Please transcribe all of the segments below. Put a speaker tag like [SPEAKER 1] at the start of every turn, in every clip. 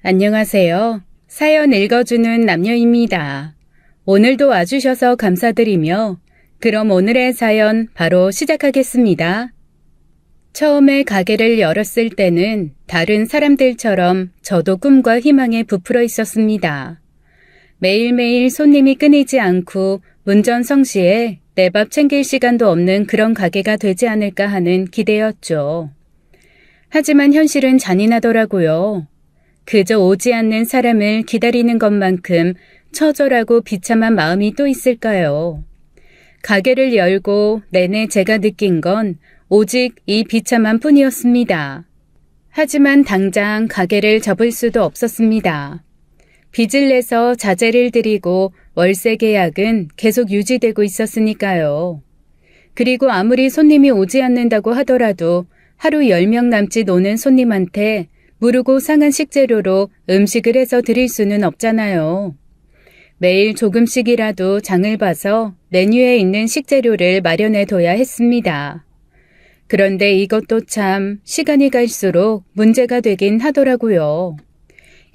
[SPEAKER 1] 안녕하세요. 사연 읽어주는 남녀입니다. 오늘도 와주셔서 감사드리며 그럼 오늘의 사연 바로 시작하겠습니다. 처음에 가게를 열었을 때는 다른 사람들처럼 저도 꿈과 희망에 부풀어 있었습니다. 매일매일 손님이 끊이지 않고 문전성시에 내 밥 챙길 시간도 없는 그런 가게가 되지 않을까 하는 기대였죠. 하지만 현실은 잔인하더라고요. 그저 오지 않는 사람을 기다리는 것만큼 처절하고 비참한 마음이 또 있을까요? 가게를 열고 내내 제가 느낀 건 오직 이 비참한 뿐이었습니다. 하지만 당장 가게를 접을 수도 없었습니다. 빚을 내서 자재를 들이고 월세 계약은 계속 유지되고 있었으니까요. 그리고 아무리 손님이 오지 않는다고 하더라도 하루 10명 남짓 오는 손님한테 무르고 상한 식재료로 음식을 해서 드릴 수는 없잖아요. 매일 조금씩이라도 장을 봐서 메뉴에 있는 식재료를 마련해 둬야 했습니다. 그런데 이것도 참 시간이 갈수록 문제가 되긴 하더라고요.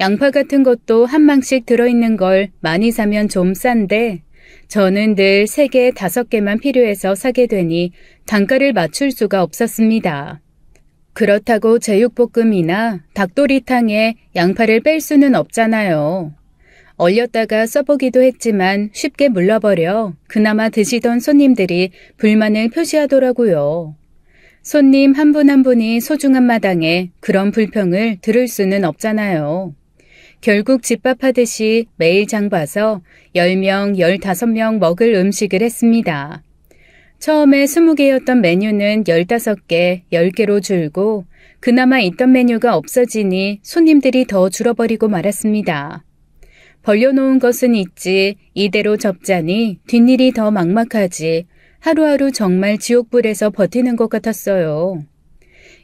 [SPEAKER 1] 양파 같은 것도 한 망씩 들어있는 걸 많이 사면 좀 싼데 저는 늘 3개, 5개만 필요해서 사게 되니 단가를 맞출 수가 없었습니다. 그렇다고 제육볶음이나 닭도리탕에 양파를 뺄 수는 없잖아요. 얼렸다가 써보기도 했지만 쉽게 물러버려 그나마 드시던 손님들이 불만을 표시하더라고요. 손님 한 분 한 분이 소중한 마당에 그런 불평을 들을 수는 없잖아요. 결국 집밥하듯이 매일 장 봐서 10명, 15명 먹을 음식을 했습니다. 처음에 20개였던 메뉴는 15개, 10개로 줄고 그나마 있던 메뉴가 없어지니 손님들이 더 줄어버리고 말았습니다. 벌려놓은 것은 있지 이대로 접자니 뒷일이 더 막막하지 하루하루 정말 지옥불에서 버티는 것 같았어요.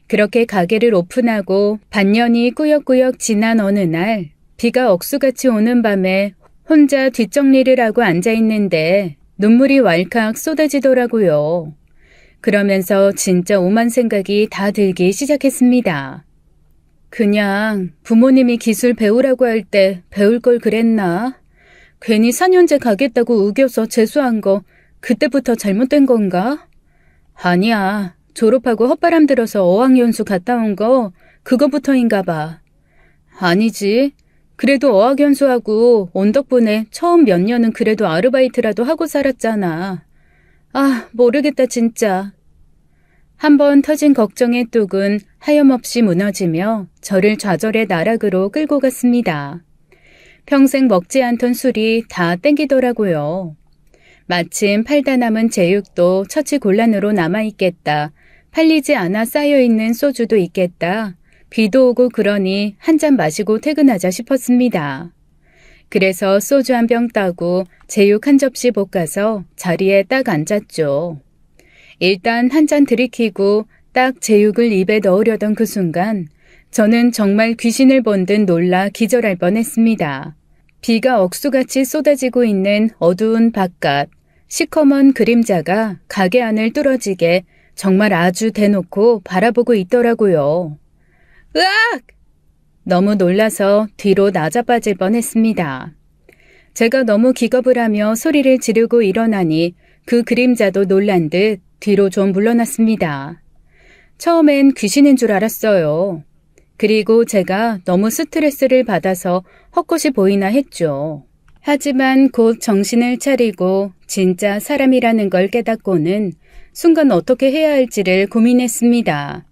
[SPEAKER 1] 그렇게 가게를 오픈하고 반년이 꾸역꾸역 지난 어느 날 비가 억수같이 오는 밤에 혼자 뒷정리를 하고 앉아있는데 눈물이 왈칵 쏟아지더라고요. 그러면서 진짜 오만 생각이 다 들기 시작했습니다. 그냥 부모님이 기술 배우라고 할 때 배울 걸 그랬나? 괜히 4년제 가겠다고 우겨서 재수한 거 그때부터 잘못된 건가? 아니야. 졸업하고 헛바람 들어서 어학연수 갔다 온 거 그거부터인가 봐. 아니지. 그래도 어학연수하고 온 덕분에 처음 몇 년은 그래도 아르바이트라도 하고 살았잖아. 아, 모르겠다 진짜. 한번 터진 걱정의 뚝은 하염없이 무너지며 저를 좌절의 나락으로 끌고 갔습니다. 평생 먹지 않던 술이 다 땡기더라고요. 마침 팔다 남은 제육도 처치곤란으로 남아있겠다. 팔리지 않아 쌓여있는 소주도 있겠다. 비도 오고 그러니 한 잔 마시고 퇴근하자 싶었습니다. 그래서 소주 한 병 따고 제육 한 접시 볶아서 자리에 딱 앉았죠. 일단 한 잔 들이키고 딱 제육을 입에 넣으려던 그 순간 저는 정말 귀신을 본 듯 놀라 기절할 뻔했습니다. 비가 억수같이 쏟아지고 있는 어두운 바깥, 시커먼 그림자가 가게 안을 뚫어지게 정말 아주 대놓고 바라보고 있더라고요. 으악! 너무 놀라서 뒤로 나자빠질 뻔했습니다. 제가 너무 기겁을 하며 소리를 지르고 일어나니 그 그림자도 놀란 듯 뒤로 좀 물러났습니다. 처음엔 귀신인 줄 알았어요. 그리고 제가 너무 스트레스를 받아서 헛것이 보이나 했죠. 하지만 곧 정신을 차리고 진짜 사람이라는 걸 깨닫고는 순간 어떻게 해야 할지를 고민했습니다.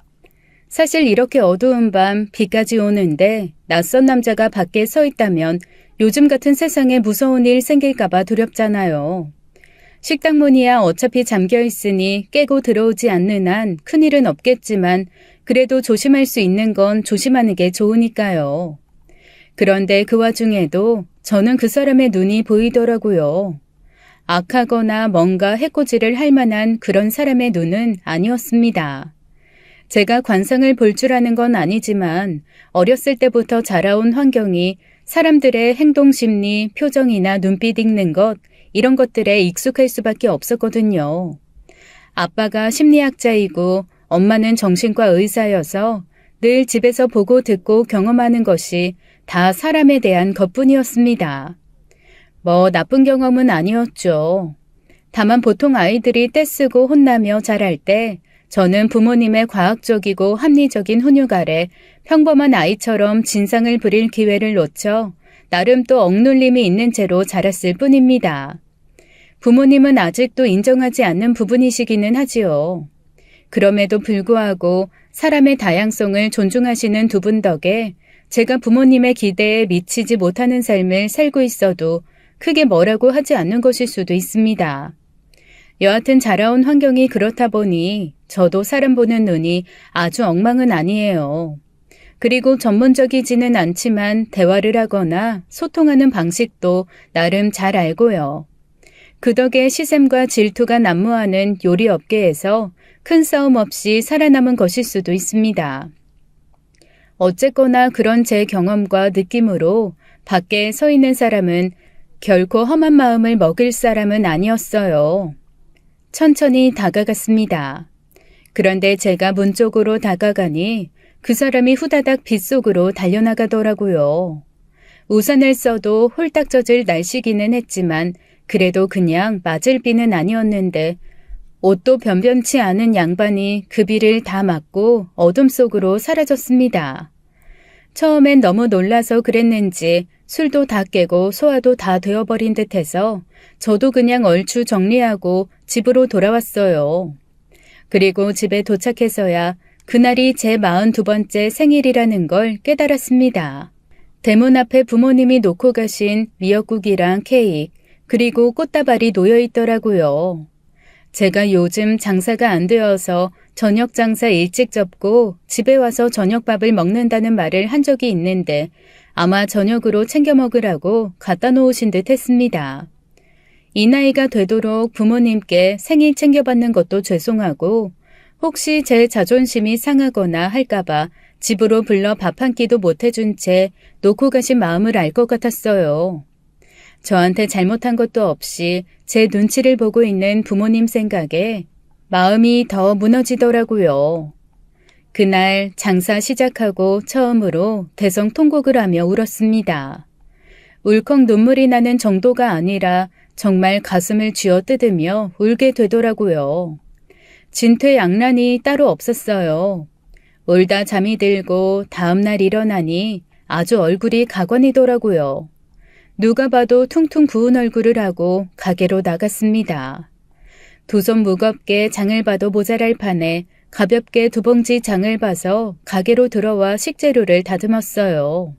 [SPEAKER 1] 사실 이렇게 어두운 밤 비까지 오는데 낯선 남자가 밖에 서 있다면 요즘 같은 세상에 무서운 일 생길까봐 두렵잖아요. 식당 문이야 어차피 잠겨 있으니 깨고 들어오지 않는 한 큰일은 없겠지만 그래도 조심할 수 있는 건 조심하는 게 좋으니까요. 그런데 그 와중에도 저는 그 사람의 눈이 보이더라고요. 악하거나 뭔가 해코지를 할 만한 그런 사람의 눈은 아니었습니다. 제가 관상을 볼 줄 아는 건 아니지만 어렸을 때부터 자라온 환경이 사람들의 행동 심리, 표정이나 눈빛 읽는 것 이런 것들에 익숙할 수밖에 없었거든요. 아빠가 심리학자이고 엄마는 정신과 의사여서 늘 집에서 보고 듣고 경험하는 것이 다 사람에 대한 것뿐이었습니다. 뭐 나쁜 경험은 아니었죠. 다만 보통 아이들이 떼쓰고 혼나며 자랄 때 저는 부모님의 과학적이고 합리적인 훈육 아래 평범한 아이처럼 진상을 부릴 기회를 놓쳐 나름 또 억눌림이 있는 채로 자랐을 뿐입니다. 부모님은 아직도 인정하지 않는 부분이시기는 하지요. 그럼에도 불구하고 사람의 다양성을 존중하시는 두 분 덕에 제가 부모님의 기대에 미치지 못하는 삶을 살고 있어도 크게 뭐라고 하지 않는 것일 수도 있습니다. 여하튼 자라온 환경이 그렇다 보니 저도 사람 보는 눈이 아주 엉망은 아니에요. 그리고 전문적이지는 않지만 대화를 하거나 소통하는 방식도 나름 잘 알고요. 그 덕에 시샘과 질투가 난무하는 요리 업계에서 큰 싸움 없이 살아남은 것일 수도 있습니다. 어쨌거나 그런 제 경험과 느낌으로 밖에 서 있는 사람은 결코 험한 마음을 먹일 사람은 아니었어요. 천천히 다가갔습니다. 그런데 제가 문 쪽으로 다가가니 그 사람이 후다닥 빗속으로 달려나가더라고요. 우산을 써도 홀딱 젖을 날씨기는 했지만 그래도 그냥 맞을 비는 아니었는데 옷도 변변치 않은 양반이 그 비를 다 맞고 어둠 속으로 사라졌습니다. 처음엔 너무 놀라서 그랬는지 술도 다 깨고 소화도 다 되어버린 듯해서 저도 그냥 얼추 정리하고 집으로 돌아왔어요. 그리고 집에 도착해서야 그날이 제 42번째 생일이라는 걸 깨달았습니다. 대문 앞에 부모님이 놓고 가신 미역국이랑 케이크, 그리고 꽃다발이 놓여 있더라고요. 제가 요즘 장사가 안 되어서 저녁 장사 일찍 접고 집에 와서 저녁밥을 먹는다는 말을 한 적이 있는데 아마 저녁으로 챙겨 먹으라고 갖다 놓으신 듯 했습니다. 이 나이가 되도록 부모님께 생일 챙겨받는 것도 죄송하고 혹시 제 자존심이 상하거나 할까봐 집으로 불러 밥 한 끼도 못 해준 채 놓고 가신 마음을 알 것 같았어요. 저한테 잘못한 것도 없이 제 눈치를 보고 있는 부모님 생각에 마음이 더 무너지더라고요. 그날 장사 시작하고 처음으로 대성통곡을 하며 울었습니다. 울컥 눈물이 나는 정도가 아니라 정말 가슴을 쥐어뜯으며 울게 되더라고요. 진퇴양난이 따로 없었어요. 울다 잠이 들고 다음날 일어나니 아주 얼굴이 가관이더라고요. 누가 봐도 퉁퉁 부은 얼굴을 하고 가게로 나갔습니다. 두 손 무겁게 장을 봐도 모자랄 판에 가볍게 두 봉지 장을 봐서 가게로 들어와 식재료를 다듬었어요.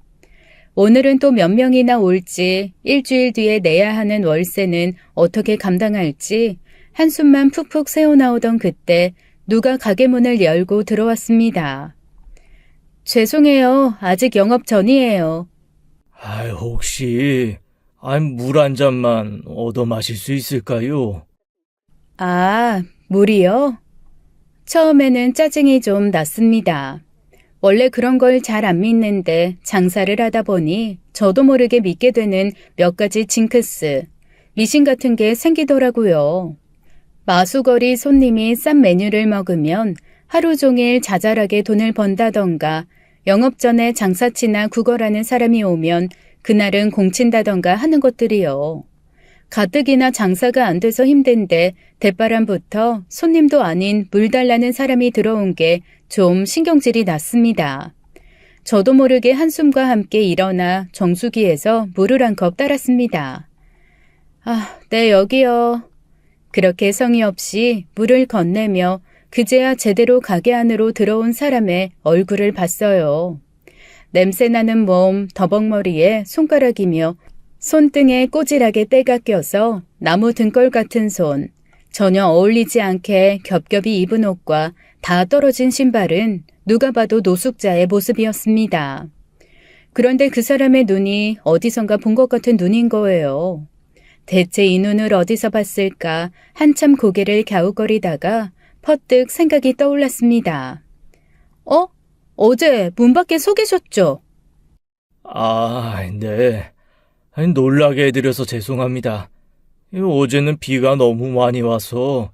[SPEAKER 1] 오늘은 또 몇 명이나 올지 일주일 뒤에 내야 하는 월세는 어떻게 감당할지 한숨만 푹푹 새어나오던 그때 누가 가게 문을 열고 들어왔습니다. 죄송해요. 아직 영업 전이에요.
[SPEAKER 2] 혹시 물 한 잔만 얻어 마실 수 있을까요?
[SPEAKER 1] 아, 물이요? 처음에는 짜증이 좀 났습니다. 원래 그런 걸 잘 안 믿는데 장사를 하다 보니 저도 모르게 믿게 되는 몇 가지 징크스, 미신 같은 게 생기더라고요. 마수거리 손님이 싼 메뉴를 먹으면 하루 종일 자잘하게 돈을 번다던가 영업 전에 장사치나 구걸하는 사람이 오면 그날은 공친다던가 하는 것들이요. 가뜩이나 장사가 안 돼서 힘든데 대바람부터 손님도 아닌 물 달라는 사람이 들어온 게 좀 신경질이 났습니다. 저도 모르게 한숨과 함께 일어나 정수기에서 물을 한 컵 따랐습니다. 네, 여기요. 그렇게 성의 없이 물을 건네며 그제야 제대로 가게 안으로 들어온 사람의 얼굴을 봤어요. 냄새나는 몸, 더벅머리에 손가락이며 손등에 꼬질하게 때가 껴서 나무 등골 같은 손, 전혀 어울리지 않게 겹겹이 입은 옷과 다 떨어진 신발은 누가 봐도 노숙자의 모습이었습니다. 그런데 그 사람의 눈이 어디선가 본 것 같은 눈인 거예요. 대체 이 눈을 어디서 봤을까 한참 고개를 갸웃거리다가 퍼뜩 생각이 떠올랐습니다. 어제 문 밖에 서 계셨죠?
[SPEAKER 2] 네. 놀라게 해드려서 죄송합니다. 어제는 비가 너무 많이 와서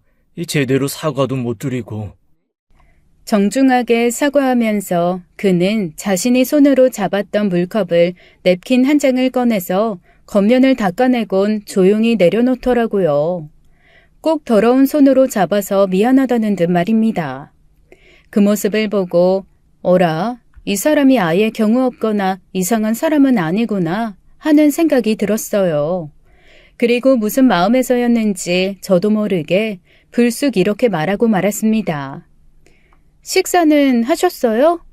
[SPEAKER 2] 제대로 사과도 못 드리고.
[SPEAKER 1] 정중하게 사과하면서 그는 자신이 손으로 잡았던 물컵을 냅킨 한 장을 꺼내서 겉면을 닦아내곤 조용히 내려놓더라고요. 꼭 더러운 손으로 잡아서 미안하다는 듯 말입니다. 그 모습을 보고 어라, 이 사람이 아예 경우 없거나 이상한 사람은 아니구나 하는 생각이 들었어요. 그리고 무슨 마음에서였는지 저도 모르게 불쑥 이렇게 말하고 말았습니다. 식사는 하셨어요?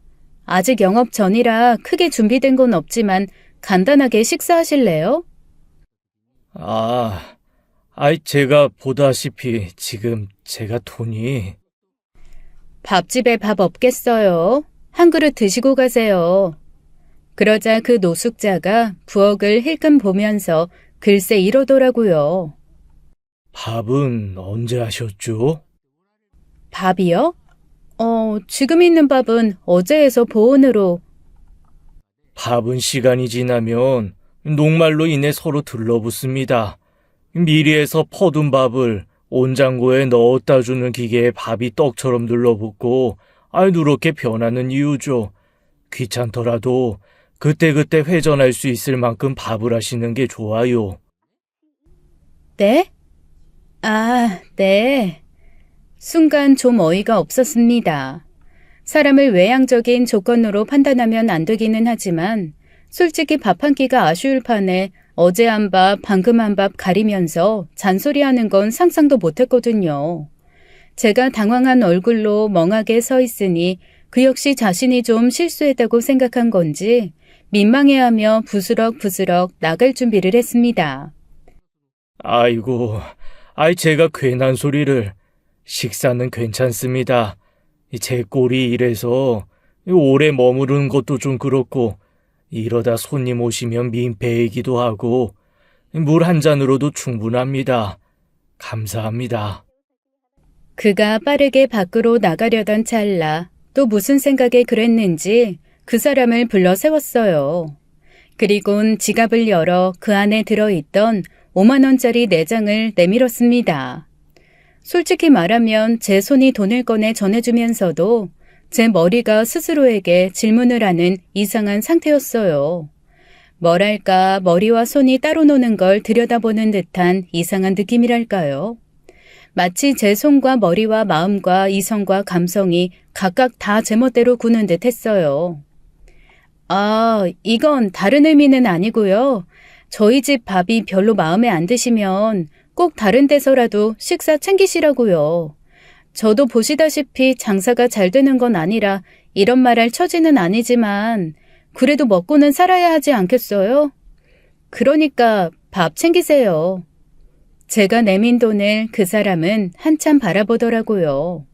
[SPEAKER 1] 아직 영업 전이라 크게 준비된 건 없지만 간단하게 식사하실래요?
[SPEAKER 2] 제가 보다시피 지금 제가 돈이...
[SPEAKER 1] 밥집에 밥 없겠어요. 한 그릇 드시고 가세요. 그러자 그 노숙자가 부엌을 힐끔 보면서 글쎄 이러더라고요.
[SPEAKER 2] 밥은 언제 하셨죠?
[SPEAKER 1] 밥이요? 지금 있는 밥은 어제 해서 보온으로.
[SPEAKER 2] 밥은 시간이 지나면 녹말로 인해 서로 들러붙습니다. 미리 해서 퍼둔 밥을 온장고에 넣었다 주는 기계에 밥이 떡처럼 눌러붙고 누렇게 변하는 이유죠. 귀찮더라도 그때그때 회전할 수 있을 만큼 밥을 하시는 게 좋아요.
[SPEAKER 1] 네? 네. 순간 좀 어이가 없었습니다. 사람을 외향적인 조건으로 판단하면 안 되기는 하지만 솔직히 밥 한 끼가 아쉬울 판에 어제 한 밥, 방금 한 밥 가리면서 잔소리하는 건 상상도 못했거든요. 제가 당황한 얼굴로 멍하게 서 있으니 그 역시 자신이 좀 실수했다고 생각한 건지 민망해하며 부스럭부스럭 나갈 준비를 했습니다.
[SPEAKER 2] 아이고, 제가 괜한 소리를. 식사는 괜찮습니다. 제 꼴이 이래서 오래 머무르는 것도 좀 그렇고 이러다 손님 오시면 민폐이기도 하고 물 한 잔으로도 충분합니다. 감사합니다.
[SPEAKER 1] 그가 빠르게 밖으로 나가려던 찰나 또 무슨 생각에 그랬는지 그 사람을 불러 세웠어요. 그리곤 지갑을 열어 그 안에 들어있던 5만 원짜리 4장을 내밀었습니다. 솔직히 말하면 제 손이 돈을 꺼내 전해주면서도 제 머리가 스스로에게 질문을 하는 이상한 상태였어요. 뭐랄까 머리와 손이 따로 노는 걸 들여다보는 듯한 이상한 느낌이랄까요. 마치 제 손과 머리와 마음과 이성과 감성이 각각 다 제멋대로 구는 듯 했어요. 이건 다른 의미는 아니고요. 저희 집 밥이 별로 마음에 안 드시면 꼭 다른 데서라도 식사 챙기시라고요. 저도 보시다시피 장사가 잘 되는 건 아니라 이런 말할 처지는 아니지만 그래도 먹고는 살아야 하지 않겠어요? 그러니까 밥 챙기세요. 제가 내민 돈을 그 사람은 한참 바라보더라고요.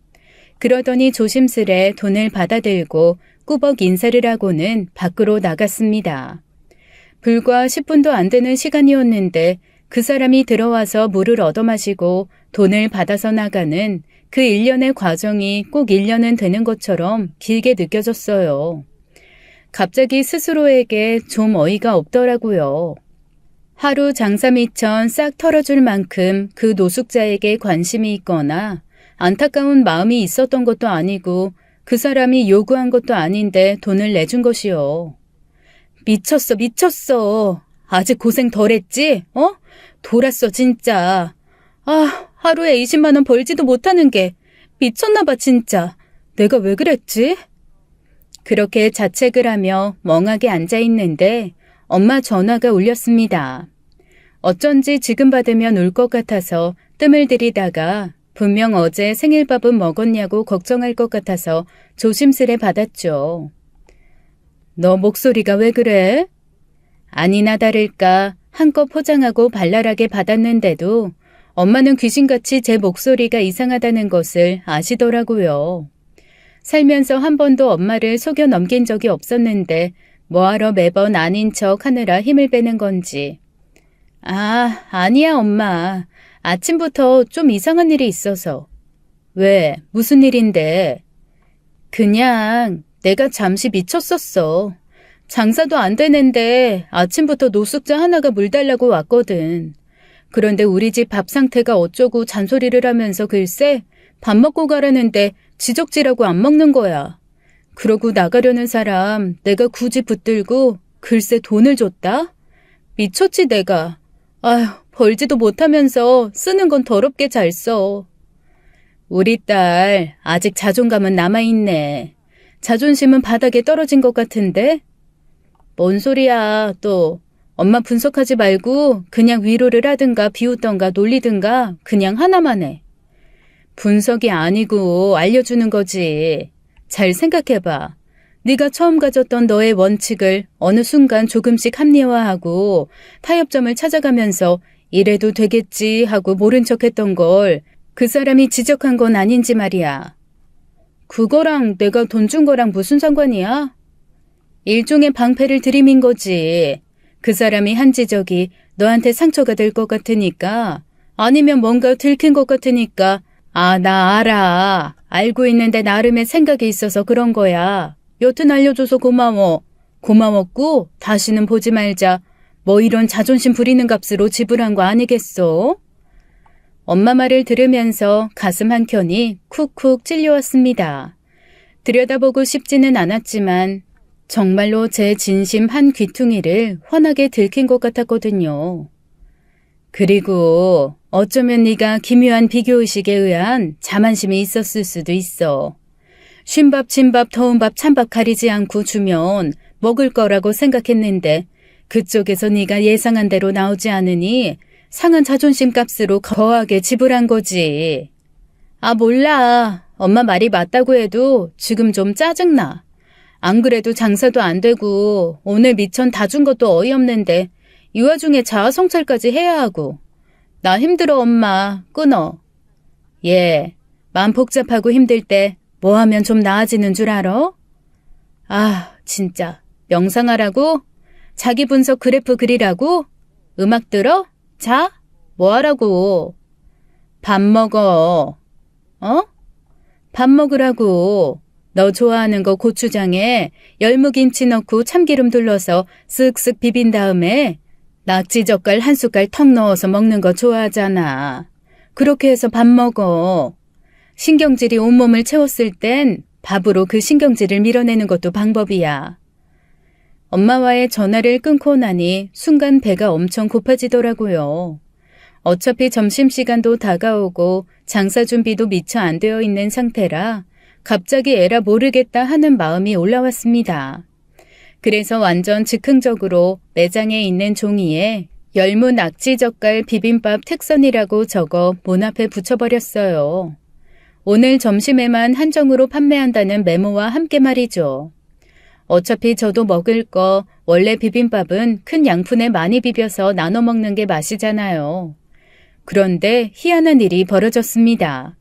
[SPEAKER 1] 그러더니 조심스레 돈을 받아들고 꾸벅 인사를 하고는 밖으로 나갔습니다. 불과 10분도 안 되는 시간이었는데 그 사람이 들어와서 물을 얻어 마시고 돈을 받아서 나가는 그 일련의 과정이 꼭 1년은 되는 것처럼 길게 느껴졌어요. 갑자기 스스로에게 좀 어이가 없더라고요. 하루 장사 미천 싹 털어줄 만큼 그 노숙자에게 관심이 있거나 안타까운 마음이 있었던 것도 아니고 그 사람이 요구한 것도 아닌데 돈을 내준 것이요. 미쳤어. 아직 고생 덜 했지? 돌았어 진짜. 하루에 20만 원 벌지도 못하는 게 미쳤나 봐 진짜. 내가 왜 그랬지? 그렇게 자책을 하며 멍하게 앉아 있는데 엄마 전화가 울렸습니다. 어쩐지 지금 받으면 울 것 같아서 뜸을 들이다가 분명 어제 생일밥은 먹었냐고 걱정할 것 같아서 조심스레 받았죠. 너 목소리가 왜 그래? 아니나 다를까 한껏 포장하고 발랄하게 받았는데도 엄마는 귀신같이 제 목소리가 이상하다는 것을 아시더라고요. 살면서 한 번도 엄마를 속여 넘긴 적이 없었는데 뭐하러 매번 아닌 척 하느라 힘을 빼는 건지. 아니야 엄마. 아침부터 좀 이상한 일이 있어서. 왜? 무슨 일인데? 그냥 내가 잠시 미쳤었어. 장사도 안 되는데 아침부터 노숙자 하나가 물 달라고 왔거든. 그런데 우리 집 밥 상태가 어쩌고 잔소리를 하면서 글쎄 밥 먹고 가라는데 지적질하고 안 먹는 거야. 그러고 나가려는 사람 내가 굳이 붙들고 글쎄 돈을 줬다? 미쳤지 내가. 아휴, 벌지도 못하면서 쓰는 건 더럽게 잘 써. 우리 딸 아직 자존감은 남아있네. 자존심은 바닥에 떨어진 것 같은데? 뭔 소리야 또. 엄마 분석하지 말고 그냥 위로를 하든가 비웃던가 놀리든가 그냥 하나만 해. 분석이 아니고 알려주는 거지. 잘 생각해봐. 네가 처음 가졌던 너의 원칙을 어느 순간 조금씩 합리화하고 타협점을 찾아가면서 이래도 되겠지 하고 모른 척했던 걸 그 사람이 지적한 건 아닌지 말이야. 그거랑 내가 돈 준 거랑 무슨 상관이야? 일종의 방패를 들이민 거지. 그 사람이 한 지적이 너한테 상처가 될 것 같으니까, 아니면 뭔가 들킨 것 같으니까, 아, 나 알아. 알고 있는데 나름의 생각이 있어서 그런 거야. 여튼 알려줘서 고마워. 고마웠고 다시는 보지 말자. 뭐 이런 자존심 부리는 값으로 지불한 거 아니겠어? 엄마 말을 들으면서 가슴 한켠이 쿡쿡 찔려왔습니다. 들여다보고 싶지는 않았지만 정말로 제 진심 한 귀퉁이를 환하게 들킨 것 같았거든요. 그리고 어쩌면 네가 기묘한 비교의식에 의한 자만심이 있었을 수도 있어. 쉰밥, 진밥, 더운밥, 찬밥 가리지 않고 주면 먹을 거라고 생각했는데 그쪽에서 네가 예상한 대로 나오지 않으니 상한 자존심 값으로 거하게 지불한 거지. 아, 몰라. 엄마 말이 맞다고 해도 지금 좀 짜증나. 안 그래도 장사도 안 되고 오늘 미천 다 준 것도 어이없는데 이 와중에 자아성찰까지 해야 하고. 나 힘들어 엄마. 끊어. 얘, 마음 복잡하고 힘들 때 뭐 하면 좀 나아지는 줄 알아? 아, 진짜. 명상하라고? 자기 분석 그래프 그리라고? 음악 들어? 자? 뭐 하라고? 밥 먹어. 어? 밥 먹으라고. 너 좋아하는 거 고추장에 열무김치 넣고 참기름 둘러서 쓱쓱 비빈 다음에 낙지젓갈 한 숟갈 턱 넣어서 먹는 거 좋아하잖아. 그렇게 해서 밥 먹어. 신경질이 온몸을 채웠을 땐 밥으로 그 신경질을 밀어내는 것도 방법이야. 엄마와의 전화를 끊고 나니 순간 배가 엄청 고파지더라고요. 어차피 점심시간도 다가오고 장사 준비도 미처 안 되어 있는 상태라 갑자기 에라 모르겠다 하는 마음이 올라왔습니다. 그래서 완전 즉흥적으로 매장에 있는 종이에 열무 낙지젓갈 비빔밥 특선이라고 적어 문 앞에 붙여버렸어요. 오늘 점심에만 한정으로 판매한다는 메모와 함께 말이죠. 어차피 저도 먹을 거 원래 비빔밥은 큰 양푼에 많이 비벼서 나눠 먹는 게 맛이잖아요. 그런데 희한한 일이 벌어졌습니다.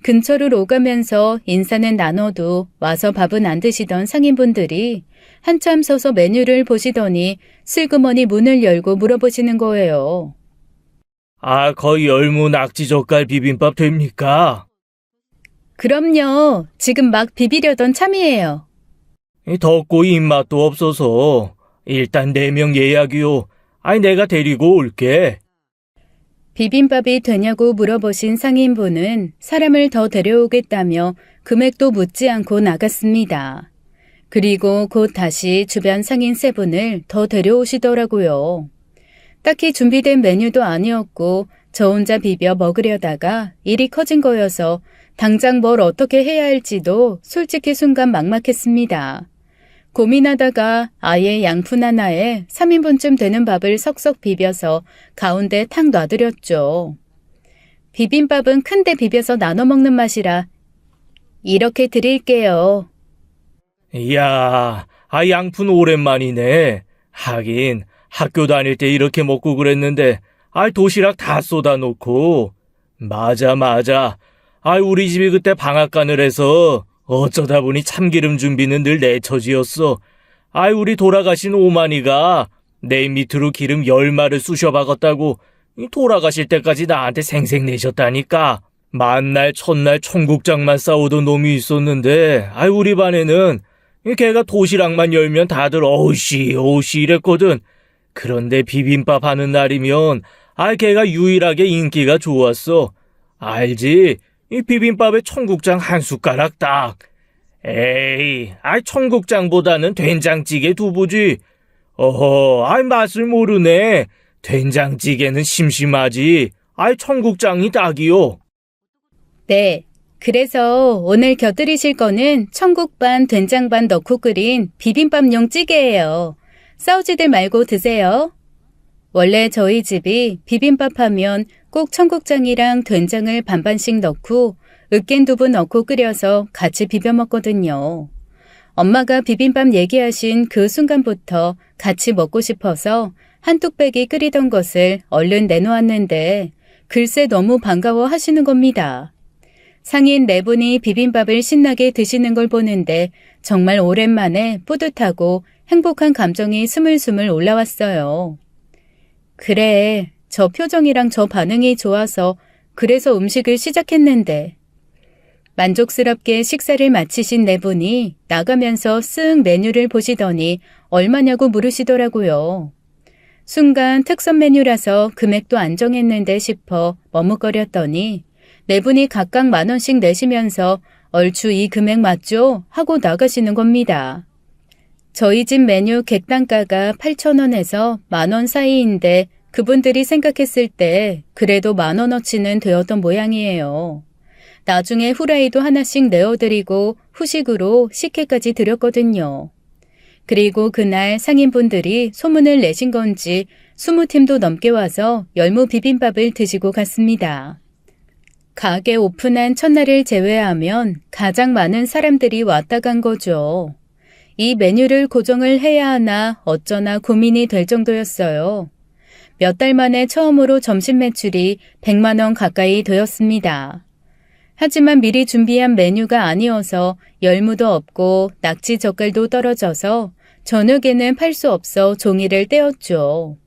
[SPEAKER 1] 근처를 오가면서 인사는 나눠도 와서 밥은 안 드시던 상인분들이 한참 서서 메뉴를 보시더니 슬그머니 문을 열고 물어보시는 거예요.
[SPEAKER 2] 아, 거의 열무 낙지젓갈 비빔밥 됩니까?
[SPEAKER 1] 그럼요. 지금 막 비비려던 참이에요.
[SPEAKER 2] 덥고 입맛도 없어서 일단 4명 예약이요. 아니, 내가 데리고 올게.
[SPEAKER 1] 비빔밥이 되냐고 물어보신 상인분은 사람을 더 데려오겠다며 금액도 묻지 않고 나갔습니다. 그리고 곧 다시 주변 상인 3분을 더 데려오시더라고요. 딱히 준비된 메뉴도 아니었고 저 혼자 비벼 먹으려다가 일이 커진 거여서 당장 뭘 어떻게 해야 할지도 솔직히 순간 막막했습니다. 고민하다가 아예 양푼 하나에 3인분쯤 되는 밥을 석석 비벼서 가운데 탁 놔드렸죠. 비빔밥은 큰데 비벼서 나눠 먹는 맛이라 이렇게 드릴게요.
[SPEAKER 2] 이야, 아, 양푼 오랜만이네. 하긴 학교 다닐 때 이렇게 먹고 그랬는데 도시락 다 쏟아놓고. 맞아. 우리 집이 그때 방앗간을 해서 어쩌다 보니 참기름 준비는 늘 내 처지였어. 우리 돌아가신 오마니가 내 밑으로 기름 10마를 쑤셔박았다고 돌아가실 때까지 나한테 생색내셨다니까. 만날 첫날 청국장만 싸우던 놈이 있었는데 우리 반에는 걔가 도시락만 열면 다들 어우씨 이랬거든. 그런데 비빔밥 하는 날이면 걔가 유일하게 인기가 좋았어. 알지? 이 비빔밥에 청국장 한 숟가락 딱. 에이, 청국장보다는 된장찌개 두부지. 어허, 맛을 모르네. 된장찌개는 심심하지. 청국장이 딱이요.
[SPEAKER 1] 네. 그래서 오늘 곁들이실 거는 청국 반, 된장 반 넣고 끓인 비빔밥용 찌개예요. 싸우지들 말고 드세요. 원래 저희 집이 비빔밥 하면 꼭 청국장이랑 된장을 반반씩 넣고 으깬 두부 넣고 끓여서 같이 비벼 먹거든요. 엄마가 비빔밥 얘기하신 그 순간부터 같이 먹고 싶어서 한 뚝배기 끓이던 것을 얼른 내놓았는데 글쎄 너무 반가워 하시는 겁니다. 상인 네 분이 비빔밥을 신나게 드시는 걸 보는데 정말 오랜만에 뿌듯하고 행복한 감정이 스물스물 올라왔어요. 그래, 저 표정이랑 저 반응이 좋아서 그래서 음식을 시작했는데 만족스럽게 식사를 마치신 네 분이 나가면서 쓱 메뉴를 보시더니 얼마냐고 물으시더라고요. 순간 특선 메뉴라서 금액도 안 정했는데 싶어 머뭇거렸더니 네 분이 각각 10,000원씩 내시면서 얼추 이 금액 맞죠? 하고 나가시는 겁니다. 저희 집 메뉴 객단가가 8,000원에서 10,000원 사이인데 그분들이 생각했을 때 그래도 10,000원어치는 되었던 모양이에요. 나중에 후라이도 하나씩 내어드리고 후식으로 식혜까지 드렸거든요. 그리고 그날 상인분들이 소문을 내신 건지 20팀도 넘게 와서 열무 비빔밥을 드시고 갔습니다. 가게 오픈한 첫날을 제외하면 가장 많은 사람들이 왔다 간 거죠. 이 메뉴를 고정을 해야 하나 어쩌나 고민이 될 정도였어요. 몇 달 만에 처음으로 점심 매출이 100만 원 가까이 되었습니다. 하지만 미리 준비한 메뉴가 아니어서 열무도 없고 낙지 젓갈도 떨어져서 저녁에는 팔 수 없어 종이를 떼었죠.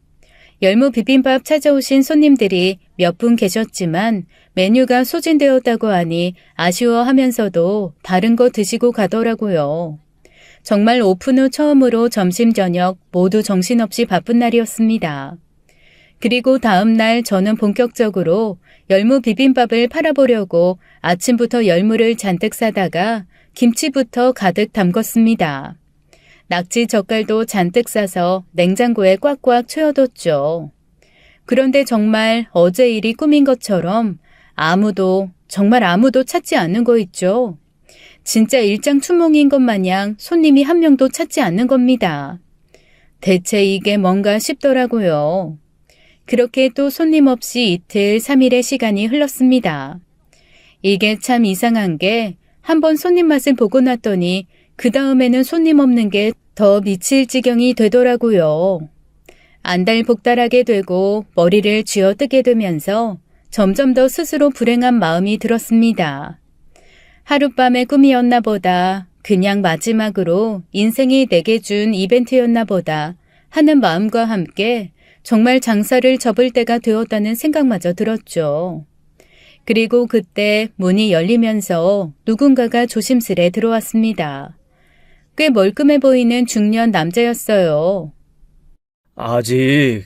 [SPEAKER 1] 열무 비빔밥 찾아오신 손님들이 몇 분 계셨지만 메뉴가 소진되었다고 하니 아쉬워하면서도 다른 거 드시고 가더라고요. 정말 오픈 후 처음으로 점심 저녁 모두 정신없이 바쁜 날이었습니다. 그리고 다음 날 저는 본격적으로 열무 비빔밥을 팔아보려고 아침부터 열무를 잔뜩 사다가 김치부터 가득 담궜습니다. 낙지 젓갈도 잔뜩 싸서 냉장고에 꽉꽉 채워뒀죠. 그런데 정말 어제 일이 꿈인 것처럼 정말 아무도 찾지 않는 거 있죠. 진짜 일장춘몽인 것 마냥 손님이 한 명도 찾지 않는 겁니다. 대체 이게 뭔가 싶더라고요. 그렇게 또 손님 없이 이틀, 3일의 시간이 흘렀습니다. 이게 참 이상한 게 한 번 손님 맛을 보고 났더니 그 다음에는 손님 없는 게 더 미칠 지경이 되더라고요. 안달복달하게 되고 머리를 쥐어뜯게 되면서 점점 더 스스로 불행한 마음이 들었습니다. 하룻밤의 꿈이었나 보다, 그냥 마지막으로 인생이 내게 준 이벤트였나 보다 하는 마음과 함께 정말 장사를 접을 때가 되었다는 생각마저 들었죠. 그리고 그때 문이 열리면서 누군가가 조심스레 들어왔습니다. 꽤 멀끔해 보이는 중년 남자였어요.
[SPEAKER 2] 아직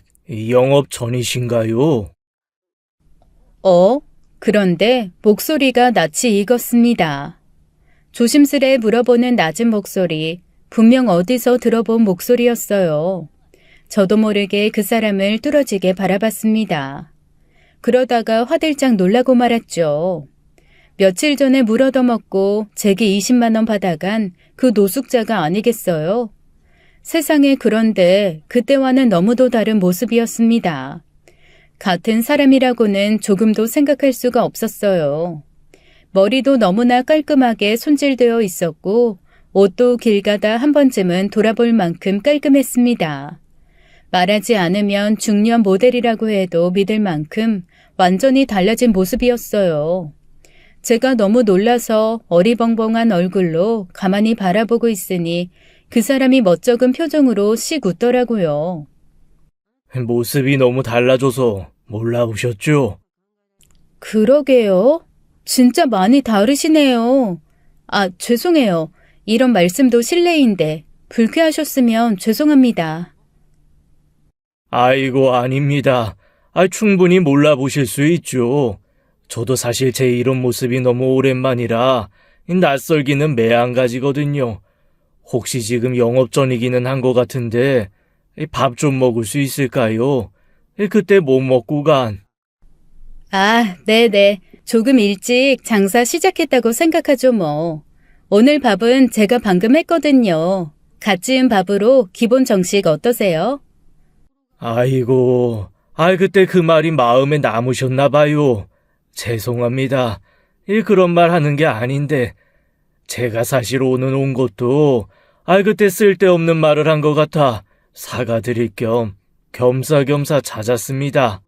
[SPEAKER 2] 영업 전이신가요?
[SPEAKER 1] 그런데 목소리가 낯이 익었습니다. 조심스레 물어보는 낮은 목소리, 분명 어디서 들어본 목소리였어요. 저도 모르게 그 사람을 뚫어지게 바라봤습니다. 그러다가 화들짝 놀라고 말았죠. 며칠 전에 물 얻어먹고 제게 20만 원 받아간 그 노숙자가 아니겠어요? 세상에, 그런데 그때와는 너무도 다른 모습이었습니다. 같은 사람이라고는 조금도 생각할 수가 없었어요. 머리도 너무나 깔끔하게 손질되어 있었고 옷도 길 가다 한 번쯤은 돌아볼 만큼 깔끔했습니다. 말하지 않으면 중년 모델이라고 해도 믿을 만큼 완전히 달라진 모습이었어요. 제가 너무 놀라서 어리벙벙한 얼굴로 가만히 바라보고 있으니 그 사람이 멋쩍은 표정으로 씩 웃더라고요.
[SPEAKER 2] 모습이 너무 달라져서 몰라보셨죠?
[SPEAKER 1] 그러게요. 진짜 많이 다르시네요. 죄송해요. 이런 말씀도 실례인데 불쾌하셨으면 죄송합니다.
[SPEAKER 2] 아이고, 아닙니다. 충분히 몰라보실 수 있죠. 저도 사실 제 이런 모습이 너무 오랜만이라 낯설기는 매한가지거든요. 혹시 지금 영업 전이기는 한 것 같은데 밥 좀 먹을 수 있을까요? 그때 못 먹고 간.
[SPEAKER 1] 아, 네네. 조금 일찍 장사 시작했다고 생각하죠, 뭐. 오늘 밥은 제가 방금 했거든요. 갓 지은 밥으로 기본 정식 어떠세요?
[SPEAKER 2] 아이고, 그때 그 말이 마음에 남으셨나 봐요. 죄송합니다. 그런 말 하는 게 아닌데, 제가 사실 오늘 온 것도, 그때 쓸데없는 말을 한 것 같아 사과드릴 겸 겸사겸사 찾았습니다.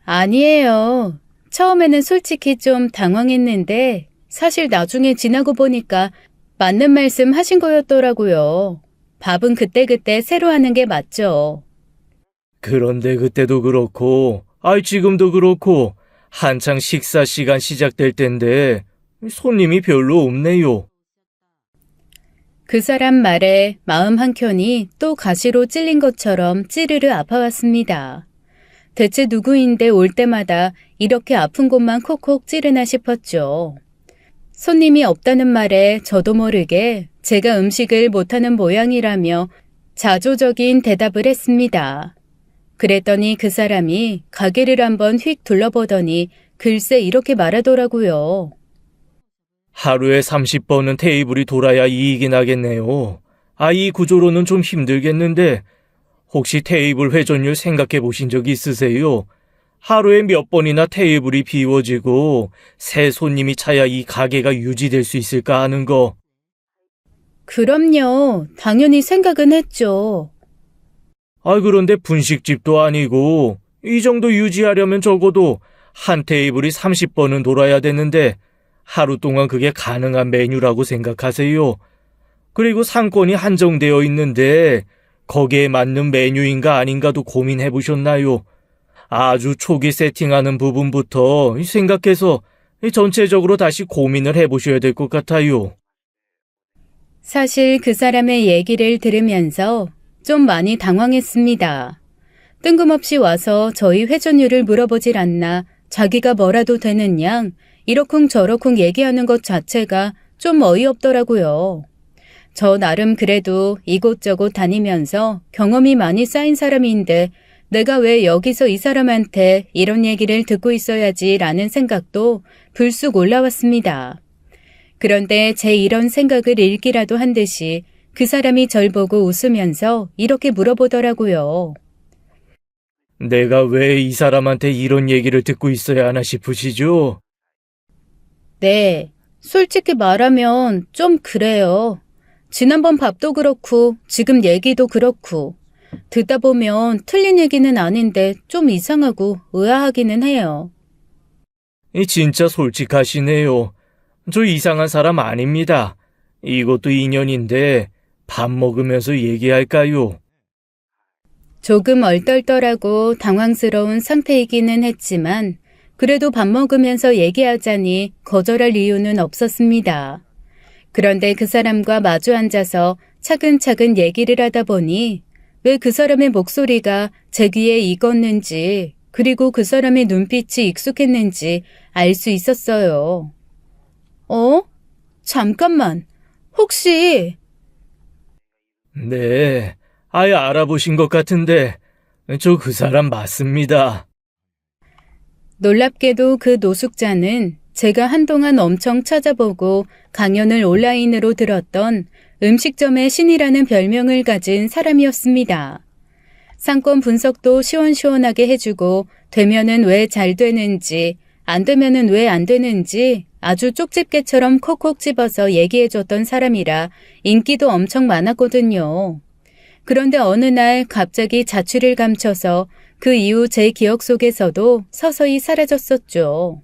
[SPEAKER 1] 아니에요. 처음에는 솔직히 좀 당황했는데 사실 나중에 지나고 보니까 맞는 말씀 하신 거였더라고요. 밥은 그때그때 새로 하는 게 맞죠.
[SPEAKER 2] 그런데 그때도 그렇고, 지금도 그렇고, 한창 식사 시간 시작될 텐데, 손님이 별로 없네요.
[SPEAKER 1] 그 사람 말에 마음 한켠이 또 가시로 찔린 것처럼 찌르르 아파왔습니다. 대체 누구인데 올 때마다 이렇게 아픈 곳만 콕콕 찌르나 싶었죠. 손님이 없다는 말에 저도 모르게 제가 음식을 못하는 모양이라며 자조적인 대답을 했습니다. 그랬더니 그 사람이 가게를 한번 휙 둘러보더니 글쎄 이렇게 말하더라고요.
[SPEAKER 2] 하루에 30번은 테이블이 돌아야 이익이 나겠네요. 이 구조로는 좀 힘들겠는데, 혹시 테이블 회전율 생각해 보신 적 있으세요? 하루에 몇 번이나 테이블이 비워지고 새 손님이 차야 이 가게가 유지될 수 있을까 하는 거.
[SPEAKER 1] 그럼요. 당연히 생각은 했죠.
[SPEAKER 2] 그런데 분식집도 아니고 이 정도 유지하려면 적어도 한 테이블이 30번은 돌아야 되는데 하루 동안 그게 가능한 메뉴라고 생각하세요? 그리고 상권이 한정되어 있는데 거기에 맞는 메뉴인가 아닌가도 고민해 보셨나요? 아주 초기 세팅하는 부분부터 생각해서 전체적으로 다시 고민을 해 보셔야 될 것 같아요.
[SPEAKER 1] 사실 그 사람의 얘기를 들으면서 좀 많이 당황했습니다. 뜬금없이 와서 저희 회전율을 물어보질 않나 자기가 뭐라도 되는 양 이러쿵저러쿵 얘기하는 것 자체가 좀 어이없더라고요. 저 나름 그래도 이곳저곳 다니면서 경험이 많이 쌓인 사람인데 내가 왜 여기서 이 사람한테 이런 얘기를 듣고 있어야지 라는 생각도 불쑥 올라왔습니다. 그런데 제 이런 생각을 읽기라도 한 듯이 그 사람이 절 보고 웃으면서 이렇게 물어보더라고요.
[SPEAKER 2] 내가 왜 이 사람한테 이런 얘기를 듣고 있어야 하나 싶으시죠?
[SPEAKER 1] 네, 솔직히 말하면 좀 그래요. 지난번 밥도 그렇고 지금 얘기도 그렇고 듣다 보면 틀린 얘기는 아닌데 좀 이상하고 의아하기는 해요.
[SPEAKER 2] 진짜 솔직하시네요. 저 이상한 사람 아닙니다. 이것도 인연인데 밥 먹으면서 얘기할까요?
[SPEAKER 1] 조금 얼떨떨하고 당황스러운 상태이기는 했지만 그래도 밥 먹으면서 얘기하자니 거절할 이유는 없었습니다. 그런데 그 사람과 마주 앉아서 차근차근 얘기를 하다 보니 왜 그 사람의 목소리가 제 귀에 익었는지 그리고 그 사람의 눈빛이 익숙했는지 알 수 있었어요. 잠깐만. 혹시
[SPEAKER 2] 네, 아예 알아보신 것 같은데 저 그 사람 맞습니다.
[SPEAKER 1] 놀랍게도 그 노숙자는 제가 한동안 엄청 찾아보고 강연을 온라인으로 들었던 음식점의 신이라는 별명을 가진 사람이었습니다. 상권 분석도 시원시원하게 해주고 되면은 왜 잘 되는지 안 되면은 왜 안 되는지 아주 쪽집게처럼 콕콕 집어서 얘기해줬던 사람이라 인기도 엄청 많았거든요. 그런데 어느 날 갑자기 자취를 감춰서 그 이후 제 기억 속에서도 서서히 사라졌었죠.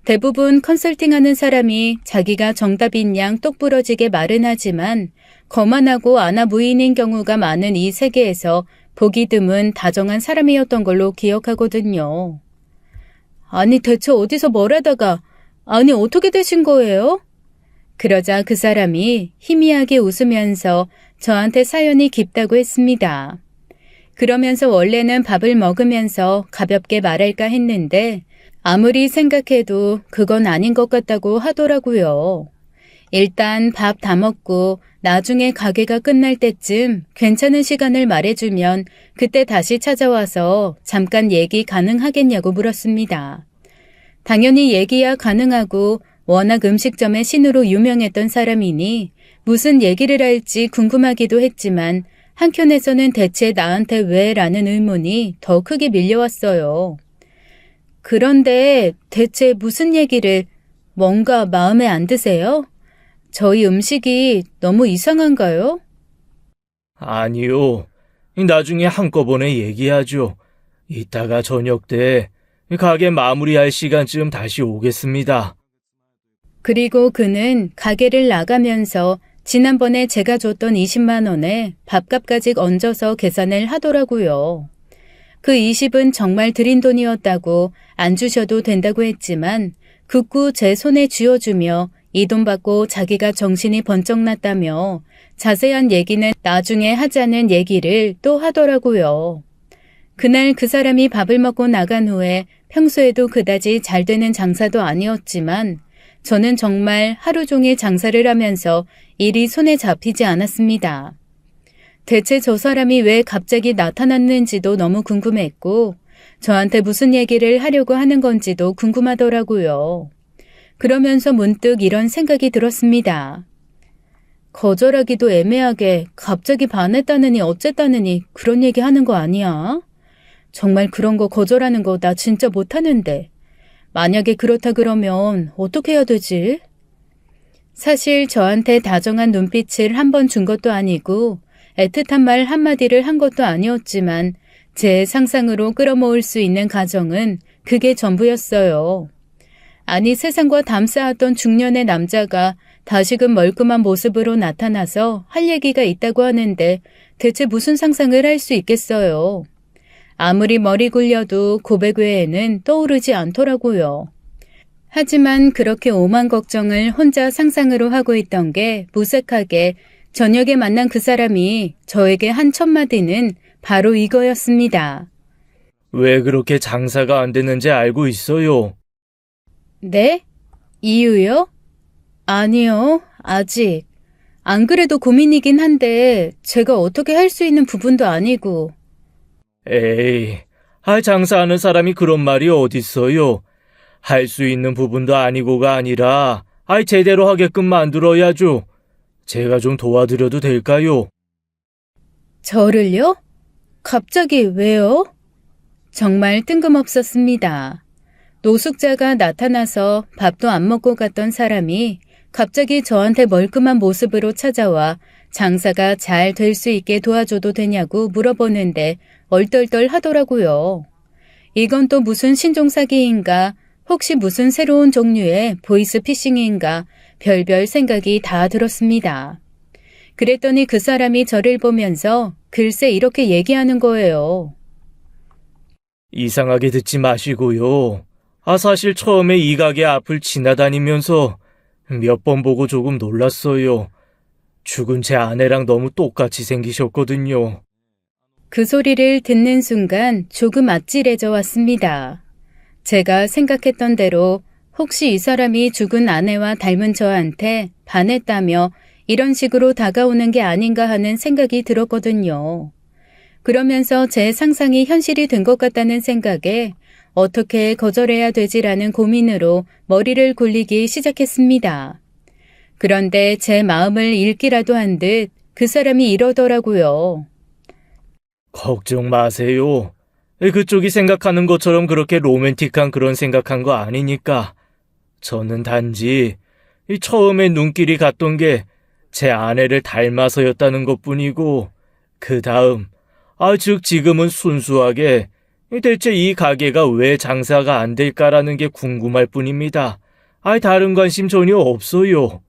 [SPEAKER 1] 대부분 컨설팅하는 사람이 자기가 정답인 양 똑부러지게 말은 하지만 거만하고 아나무인인 경우가 많은 이 세계에서 보기 드문 다정한 사람이었던 걸로 기억하거든요. 아니 대체 어디서 뭘 하다가 아니 어떻게 되신 거예요? 그러자 그 사람이 희미하게 웃으면서 저한테 사연이 깊다고 했습니다. 그러면서 원래는 밥을 먹으면서 가볍게 말할까 했는데 아무리 생각해도 그건 아닌 것 같다고 하더라고요. 일단 밥 다 먹고 나중에 가게가 끝날 때쯤 괜찮은 시간을 말해주면 그때 다시 찾아와서 잠깐 얘기 가능하겠냐고 물었습니다. 당연히 얘기야 가능하고 워낙 음식점의 신으로 유명했던 사람이니 무슨 얘기를 할지 궁금하기도 했지만 한켠에서는 대체 나한테 왜? 라는 의문이 더 크게 밀려왔어요. 그런데 대체 무슨 얘기를, 뭔가 마음에 안 드세요? 저희 음식이 너무 이상한가요?
[SPEAKER 2] 아니요. 나중에 한꺼번에 얘기하죠. 이따가 저녁 때 가게 마무리할 시간쯤 다시 오겠습니다.
[SPEAKER 1] 그리고 그는 가게를 나가면서 지난번에 제가 줬던 20만 원에 밥값까지 얹어서 계산을 하더라고요. 그 20은 정말 드린 돈이었다고 안 주셔도 된다고 했지만 극구 제 손에 쥐어주며 이 돈 받고 자기가 정신이 번쩍 났다며 자세한 얘기는 나중에 하자는 얘기를 또 하더라고요. 그날 그 사람이 밥을 먹고 나간 후에 평소에도 그다지 잘 되는 장사도 아니었지만 저는 정말 하루 종일 장사를 하면서 일이 손에 잡히지 않았습니다. 대체 저 사람이 왜 갑자기 나타났는지도 너무 궁금했고 저한테 무슨 얘기를 하려고 하는 건지도 궁금하더라고요. 그러면서 문득 이런 생각이 들었습니다. 거절하기도 애매하게 갑자기 반했다느니 어쨌다느니 그런 얘기 하는 거 아니야? 정말 그런 거 거절하는 거 나 진짜 못하는데. 만약에 그렇다 그러면 어떻게 해야 되지? 사실 저한테 다정한 눈빛을 한 번 준 것도 아니고 애틋한 말 한마디를 한 것도 아니었지만 제 상상으로 끌어모을 수 있는 가정은 그게 전부였어요. 아니 세상과 담쌓았던 중년의 남자가 다시금 멀끔한 모습으로 나타나서 할 얘기가 있다고 하는데 대체 무슨 상상을 할 수 있겠어요. 아무리 머리 굴려도 고백 외에는 떠오르지 않더라고요. 하지만 그렇게 오만 걱정을 혼자 상상으로 하고 있던 게 무색하게 저녁에 만난 그 사람이 저에게 한 첫마디는 바로 이거였습니다.
[SPEAKER 2] 왜 그렇게 장사가 안 되는지 알고 있어요?
[SPEAKER 1] 네? 이유요? 아니요, 아직. 안 그래도 고민이긴 한데 제가 어떻게 할 수 있는 부분도 아니고.
[SPEAKER 2] 에이, 장사하는 사람이 그런 말이 어딨어요. 할 수 있는 부분도 아니고가 아니라 제대로 하게끔 만들어야죠. 제가 좀 도와드려도 될까요?
[SPEAKER 1] 저를요? 갑자기 왜요? 정말 뜬금없었습니다. 노숙자가 나타나서 밥도 안 먹고 갔던 사람이 갑자기 저한테 멀끔한 모습으로 찾아와 장사가 잘 될 수 있게 도와줘도 되냐고 물어보는데 얼떨떨 하더라고요. 이건 또 무슨 신종사기인가, 혹시 무슨 새로운 종류의 보이스피싱인가 별별 생각이 다 들었습니다. 그랬더니 그 사람이 저를 보면서 글쎄 이렇게 얘기하는 거예요.
[SPEAKER 2] 이상하게 듣지 마시고요. 사실 처음에 이 가게 앞을 지나다니면서 몇 번 보고 조금 놀랐어요. 죽은 제 아내랑 너무 똑같이 생기셨거든요.
[SPEAKER 1] 그 소리를 듣는 순간 조금 아찔해져 왔습니다. 제가 생각했던 대로 혹시 이 사람이 죽은 아내와 닮은 저한테 반했다며 이런 식으로 다가오는 게 아닌가 하는 생각이 들었거든요. 그러면서 제 상상이 현실이 된 것 같다는 생각에 어떻게 거절해야 되지라는 고민으로 머리를 굴리기 시작했습니다. 그런데 제 마음을 읽기라도 한 듯 그 사람이 이러더라고요.
[SPEAKER 2] 걱정 마세요. 그쪽이 생각하는 것처럼 그렇게 로맨틱한 그런 생각한 거 아니니까. 저는 단지 처음에 눈길이 갔던 게 제 아내를 닮아서였다는 것뿐이고 그 다음, 즉 지금은 순수하게 대체 이 가게가 왜 장사가 안 될까라는 게 궁금할 뿐입니다. 다른 관심 전혀 없어요.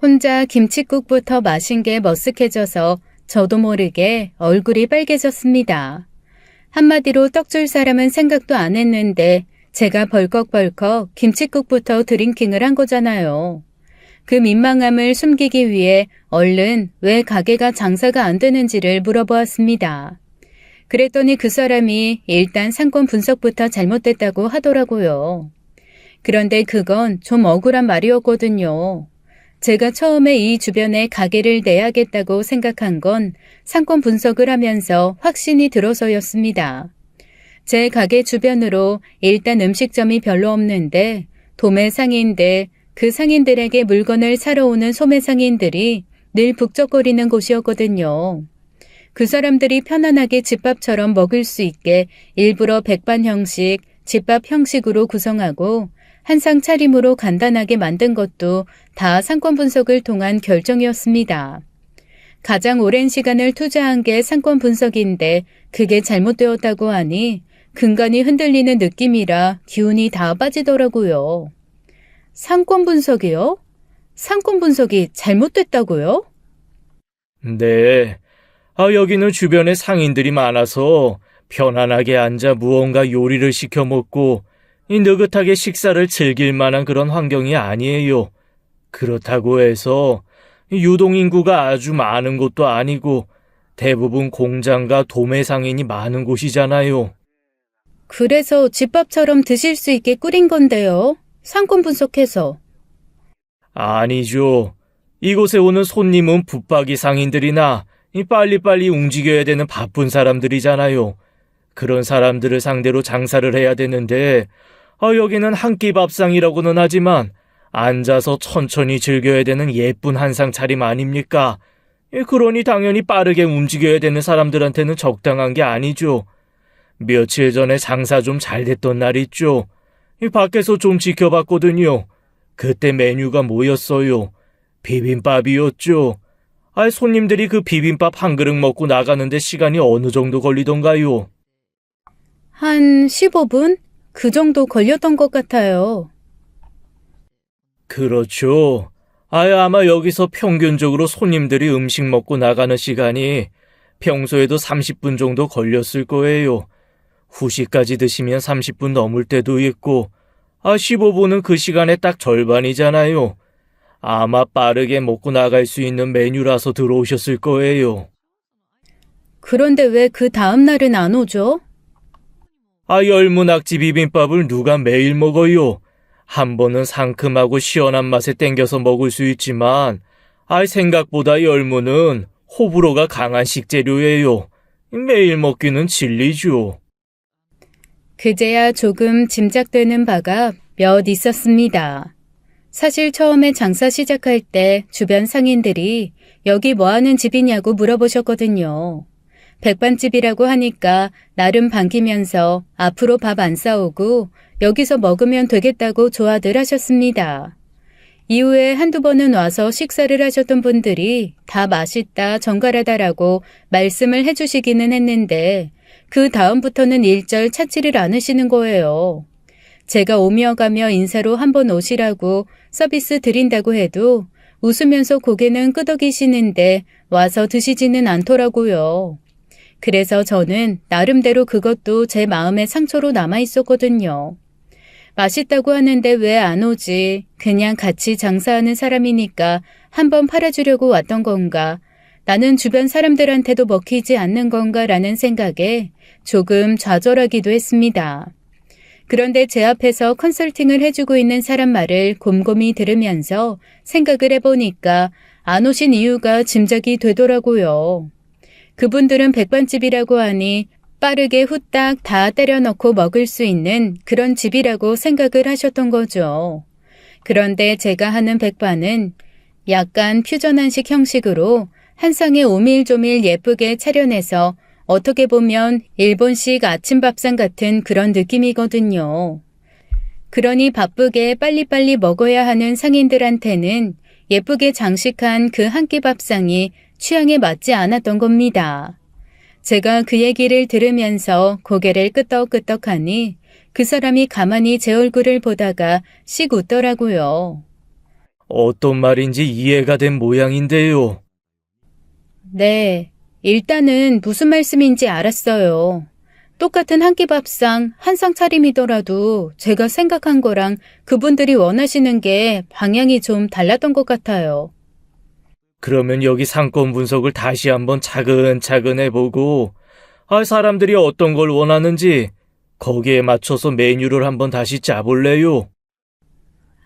[SPEAKER 1] 혼자 김칫국부터 마신 게 머쓱해져서 저도 모르게 얼굴이 빨개졌습니다. 한마디로 떡줄 사람은 생각도 안 했는데 제가 벌컥벌컥 김칫국부터 드링킹을 한 거잖아요. 그 민망함을 숨기기 위해 얼른 왜 가게가 장사가 안 되는지를 물어보았습니다. 그랬더니 그 사람이 일단 상권 분석부터 잘못됐다고 하더라고요. 그런데 그건 좀 억울한 말이었거든요. 제가 처음에 이 주변에 가게를 내야겠다고 생각한 건 상권 분석을 하면서 확신이 들어서였습니다. 제 가게 주변으로 일단 음식점이 별로 없는데 도매 상인들, 그 상인들에게 물건을 사러 오는 소매 상인들이 늘 북적거리는 곳이었거든요. 그 사람들이 편안하게 집밥처럼 먹을 수 있게 일부러 백반 형식, 집밥 형식으로 구성하고 한상 차림으로 간단하게 만든 것도 다 상권 분석을 통한 결정이었습니다. 가장 오랜 시간을 투자한 게 상권 분석인데 그게 잘못되었다고 하니 근간이 흔들리는 느낌이라 기운이 다 빠지더라고요. 상권 분석이요? 상권 분석이 잘못됐다고요?
[SPEAKER 2] 네. 여기는 주변에 상인들이 많아서 편안하게 앉아 무언가 요리를 시켜 먹고 느긋하게 식사를 즐길 만한 그런 환경이 아니에요. 그렇다고 해서 유동인구가 아주 많은 곳도 아니고 대부분 공장과 도매 상인이 많은 곳이잖아요.
[SPEAKER 1] 그래서 집밥처럼 드실 수 있게 꾸린 건데요. 상권 분석해서.
[SPEAKER 2] 아니죠. 이곳에 오는 손님은 붙박이 상인들이나 빨리빨리 움직여야 되는 바쁜 사람들이잖아요. 그런 사람들을 상대로 장사를 해야 되는데 여기는 한 끼 밥상이라고는 하지만 앉아서 천천히 즐겨야 되는 예쁜 한상 차림 아닙니까? 그러니 당연히 빠르게 움직여야 되는 사람들한테는 적당한 게 아니죠. 며칠 전에 장사 좀 잘 됐던 날 있죠. 밖에서 좀 지켜봤거든요. 그때 메뉴가 뭐였어요? 비빔밥이었죠. 손님들이 그 비빔밥 한 그릇 먹고 나가는데 시간이 어느 정도 걸리던가요?
[SPEAKER 1] 한 15분? 그 정도 걸렸던 것 같아요.
[SPEAKER 2] 그렇죠. 아마 여기서 평균적으로 손님들이 음식 먹고 나가는 시간이 평소에도 30분 정도 걸렸을 거예요. 후식까지 드시면 30분 넘을 때도 있고, 15분은 그 시간에 딱 절반이잖아요. 아마 빠르게 먹고 나갈 수 있는 메뉴라서 들어오셨을 거예요.
[SPEAKER 1] 그런데 왜 그 다음 날은 안 오죠?
[SPEAKER 2] 열무낙지 비빔밥을 누가 매일 먹어요? 한 번은 상큼하고 시원한 맛에 땡겨서 먹을 수 있지만, 생각보다 열무는 호불호가 강한 식재료예요. 매일 먹기는 진리죠.
[SPEAKER 1] 그제야 조금 짐작되는 바가 몇 있었습니다. 사실 처음에 장사 시작할 때 주변 상인들이 여기 뭐 하는 집이냐고 물어보셨거든요. 백반집이라고 하니까 나름 반기면서 앞으로 밥 안 싸오고 여기서 먹으면 되겠다고 좋아들 하셨습니다. 이후에 한두 번은 와서 식사를 하셨던 분들이 다 맛있다, 정갈하다라고 말씀을 해주시기는 했는데 그 다음부터는 일절 찾지를 않으시는 거예요. 제가 오며 가며 인사로 한번 오시라고 서비스 드린다고 해도 웃으면서 고개는 끄덕이시는데 와서 드시지는 않더라고요. 그래서 저는 나름대로 그것도 제 마음의 상처로 남아 있었거든요. 맛있다고 하는데 왜 안 오지? 그냥 같이 장사하는 사람이니까 한번 팔아주려고 왔던 건가? 나는 주변 사람들한테도 먹히지 않는 건가라는 생각에 조금 좌절하기도 했습니다. 그런데 제 앞에서 컨설팅을 해주고 있는 사람 말을 곰곰이 들으면서 생각을 해보니까 안 오신 이유가 짐작이 되더라고요. 그분들은 백반집이라고 하니 빠르게 후딱 다 때려 넣고 먹을 수 있는 그런 집이라고 생각을 하셨던 거죠. 그런데 제가 하는 백반은 약간 퓨전한식 형식으로 한 상에 오밀조밀 예쁘게 차려내서 어떻게 보면 일본식 아침밥상 같은 그런 느낌이거든요. 그러니 바쁘게 빨리빨리 먹어야 하는 상인들한테는 예쁘게 장식한 그 한 끼 밥상이 취향에 맞지 않았던 겁니다. 제가 그 얘기를 들으면서 고개를 끄덕끄덕하니 그 사람이 가만히 제 얼굴을 보다가 씩 웃더라고요.
[SPEAKER 2] 어떤 말인지 이해가 된 모양인데요.
[SPEAKER 1] 네, 일단은 무슨 말씀인지 알았어요. 똑같은 한 끼 밥상, 한 상 차림이더라도 제가 생각한 거랑 그분들이 원하시는 게 방향이 좀 달랐던 것 같아요.
[SPEAKER 2] 그러면 여기 상권 분석을 다시 한번 차근차근 해보고 사람들이 어떤 걸 원하는지 거기에 맞춰서 메뉴를 한번 다시 짜볼래요?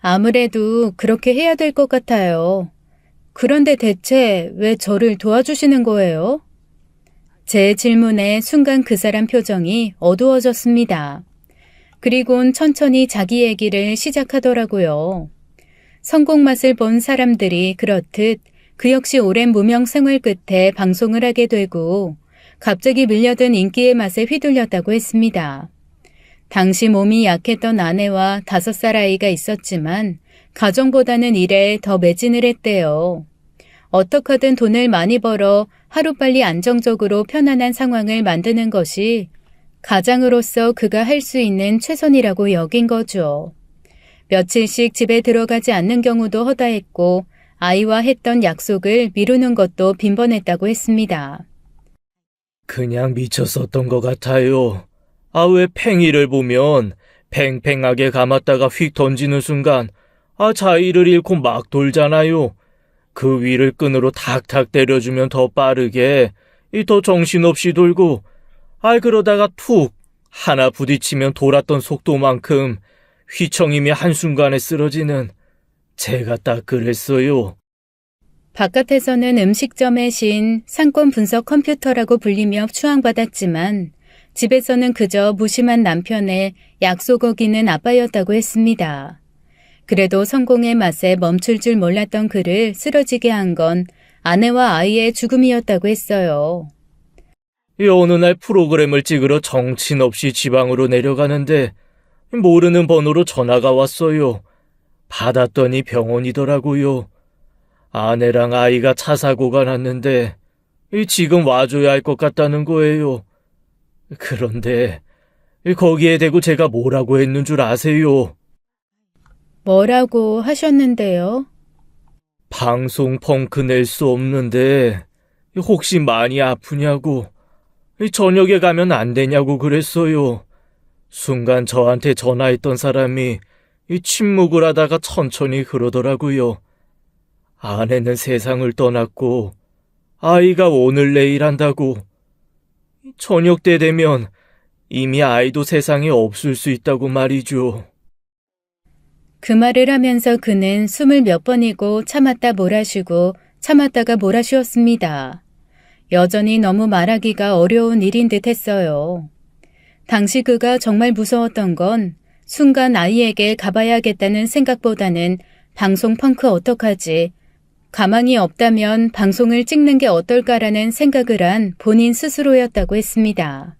[SPEAKER 1] 아무래도 그렇게 해야 될 것 같아요. 그런데 대체 왜 저를 도와주시는 거예요? 제 질문에 순간 그 사람 표정이 어두워졌습니다. 그리곤 천천히 자기 얘기를 시작하더라고요. 성공 맛을 본 사람들이 그렇듯 그 역시 오랜 무명 생활 끝에 방송을 하게 되고 갑자기 밀려든 인기의 맛에 휘둘렸다고 했습니다. 당시 몸이 약했던 아내와 5살 아이가 있었지만 가정보다는 일에 더 매진을 했대요. 어떻게든 돈을 많이 벌어 하루빨리 안정적으로 편안한 상황을 만드는 것이 가장으로서 그가 할 수 있는 최선이라고 여긴 거죠. 며칠씩 집에 들어가지 않는 경우도 허다했고 아이와 했던 약속을 미루는 것도 빈번했다고 했습니다.
[SPEAKER 2] 그냥 미쳤었던 것 같아요. 왜 팽이를 보면 팽팽하게 감았다가 휙 던지는 순간 자의를 잃고 막 돌잖아요. 그 위를 끈으로 탁탁 때려주면 더 빠르게 더 정신없이 돌고 그러다가 툭 하나 부딪히면 돌았던 속도만큼 휘청임이 한순간에 쓰러지는 제가 딱 그랬어요.
[SPEAKER 1] 바깥에서는 음식점의 신, 상권 분석 컴퓨터라고 불리며 추앙받았지만 집에서는 그저 무심한 남편의 약속 어기는 아빠였다고 했습니다. 그래도 성공의 맛에 멈출 줄 몰랐던 그를 쓰러지게 한 건 아내와 아이의 죽음이었다고 했어요.
[SPEAKER 2] 어느 날 프로그램을 찍으러 정신없이 지방으로 내려가는데 모르는 번호로 전화가 왔어요. 받았더니 병원이더라고요. 아내랑 아이가 차 사고가 났는데 지금 와줘야 할 것 같다는 거예요. 그런데 거기에 대고 제가 뭐라고 했는 줄 아세요?
[SPEAKER 1] 뭐라고 하셨는데요?
[SPEAKER 2] 방송 펑크 낼 수 없는데 혹시 많이 아프냐고, 저녁에 가면 안 되냐고 그랬어요. 순간 저한테 전화했던 사람이 침묵을 하다가 천천히 그러더라고요. 아내는 세상을 떠났고 아이가 오늘 내일 한다고. 저녁 때 되면 이미 아이도 세상에 없을 수 있다고 말이죠.
[SPEAKER 1] 그 말을 하면서 그는 숨을 몇 번이고 참았다 몰아쉬고 참았다가 몰아쉬었습니다. 여전히 너무 말하기가 어려운 일인 듯 했어요. 당시 그가 정말 무서웠던 건 순간 아이에게 가봐야겠다는 생각보다는 방송 펑크 어떡하지? 가망이 없다면 방송을 찍는 게 어떨까라는 생각을 한 본인 스스로였다고 했습니다.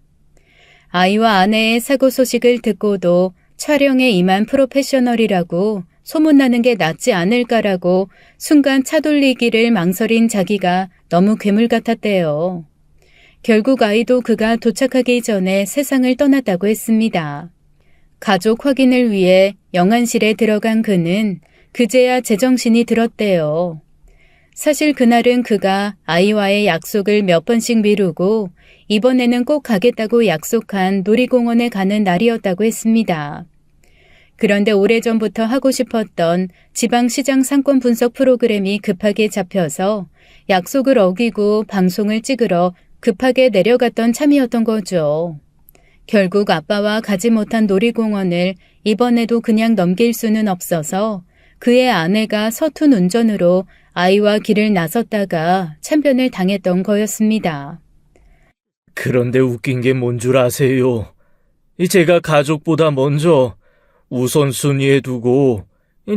[SPEAKER 1] 아이와 아내의 사고 소식을 듣고도 촬영에 임한 프로페셔널이라고 소문나는 게 낫지 않을까라고 순간 차돌리기를 망설인 자기가 너무 괴물 같았대요. 결국 아이도 그가 도착하기 전에 세상을 떠났다고 했습니다. 가족 확인을 위해 영안실에 들어간 그는 그제야 제정신이 들었대요. 사실 그날은 그가 아이와의 약속을 몇 번씩 미루고 이번에는 꼭 가겠다고 약속한 놀이공원에 가는 날이었다고 했습니다. 그런데 오래전부터 하고 싶었던 지방시장 상권 분석 프로그램이 급하게 잡혀서 약속을 어기고 방송을 찍으러 급하게 내려갔던 참이었던 거죠. 결국 아빠와 가지 못한 놀이공원을 이번에도 그냥 넘길 수는 없어서 그의 아내가 서툰 운전으로 아이와 길을 나섰다가 참변을 당했던 거였습니다.
[SPEAKER 2] 그런데 웃긴 게 뭔 줄 아세요? 제가 가족보다 먼저 우선순위에 두고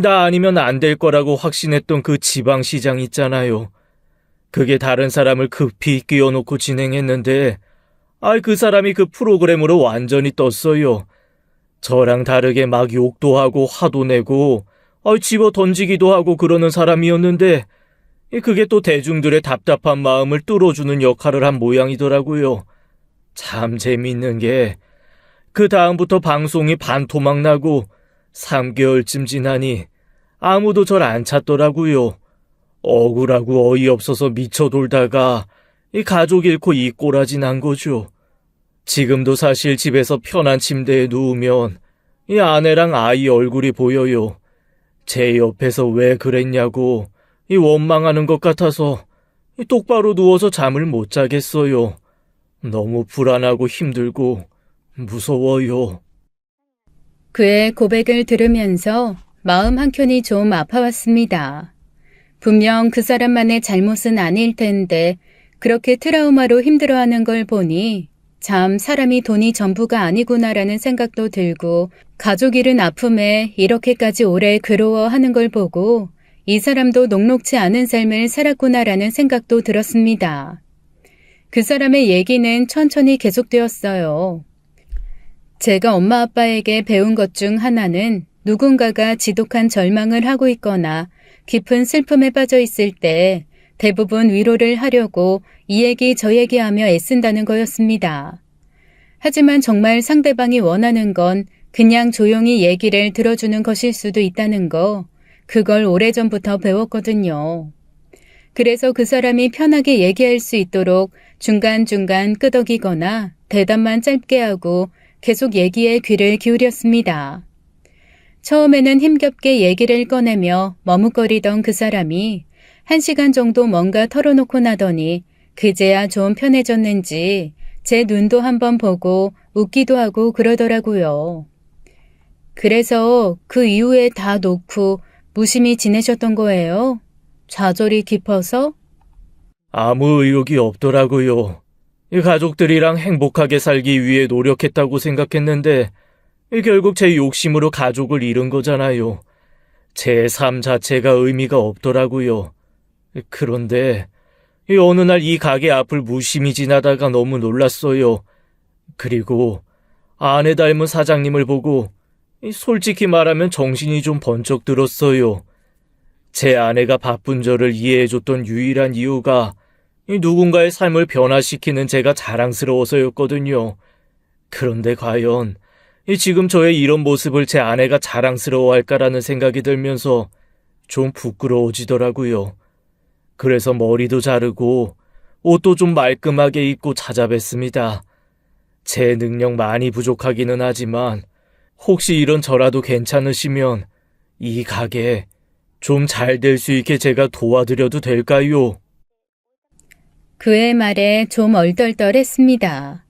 [SPEAKER 2] 나 아니면 안 될 거라고 확신했던 그 지방시장 있잖아요. 그게 다른 사람을 급히 끼워놓고 진행했는데 그 사람이 그 프로그램으로 완전히 떴어요. 저랑 다르게 막 욕도 하고 화도 내고 집어 던지기도 하고 그러는 사람이었는데 그게 또 대중들의 답답한 마음을 뚫어주는 역할을 한 모양이더라고요. 참 재밌는 게 그 다음부터 방송이 반토막 나고 3개월쯤 지나니 아무도 절 안 찾더라고요. 억울하고 어이없어서 미쳐 돌다가 가족 잃고 이 꼬라지 난 거죠. 지금도 사실 집에서 편한 침대에 누우면 아내랑 아이 얼굴이 보여요. 제 옆에서 왜 그랬냐고 원망하는 것 같아서 똑바로 누워서 잠을 못 자겠어요. 너무 불안하고 힘들고 무서워요.
[SPEAKER 1] 그의 고백을 들으면서 마음 한켠이 좀 아파왔습니다. 분명 그 사람만의 잘못은 아닐 텐데 그렇게 트라우마로 힘들어하는 걸 보니 참 사람이 돈이 전부가 아니구나라는 생각도 들고 가족 잃은 아픔에 이렇게까지 오래 괴로워하는 걸 보고 이 사람도 녹록지 않은 삶을 살았구나라는 생각도 들었습니다. 그 사람의 얘기는 천천히 계속되었어요. 제가 엄마 아빠에게 배운 것 중 하나는 누군가가 지독한 절망을 하고 있거나 깊은 슬픔에 빠져 있을 때 대부분 위로를 하려고 이 얘기 저 얘기하며 애쓴다는 거였습니다. 하지만 정말 상대방이 원하는 건 그냥 조용히 얘기를 들어주는 것일 수도 있다는 거, 그걸 오래전부터 배웠거든요. 그래서 그 사람이 편하게 얘기할 수 있도록 중간중간 끄덕이거나 대답만 짧게 하고 계속 얘기에 귀를 기울였습니다. 처음에는 힘겹게 얘기를 꺼내며 머뭇거리던 그 사람이 1시간 정도 뭔가 털어놓고 나더니 그제야 좀 편해졌는지 제 눈도 한번 보고 웃기도 하고 그러더라고요. 그래서 그 이후에 다 놓고 무심히 지내셨던 거예요? 좌절이 깊어서?
[SPEAKER 2] 아무 의욕이 없더라고요. 이 가족들이랑 행복하게 살기 위해 노력했다고 생각했는데 결국 제 욕심으로 가족을 잃은 거잖아요. 제 삶 자체가 의미가 없더라고요. 그런데 어느 날 이 가게 앞을 무심히 지나다가 너무 놀랐어요. 그리고 아내 닮은 사장님을 보고 솔직히 말하면 정신이 좀 번쩍 들었어요. 제 아내가 바쁜 저를 이해해줬던 유일한 이유가 누군가의 삶을 변화시키는 제가 자랑스러워서였거든요. 그런데 과연 지금 저의 이런 모습을 제 아내가 자랑스러워할까라는 생각이 들면서 좀 부끄러워지더라고요. 그래서 머리도 자르고 옷도 좀 말끔하게 입고 찾아뵀습니다. 제 능력 많이 부족하기는 하지만 혹시 이런 저라도 괜찮으시면 이 가게 좀 잘 될 수 있게 제가 도와드려도 될까요?
[SPEAKER 1] 그의 말에 좀 얼떨떨했습니다.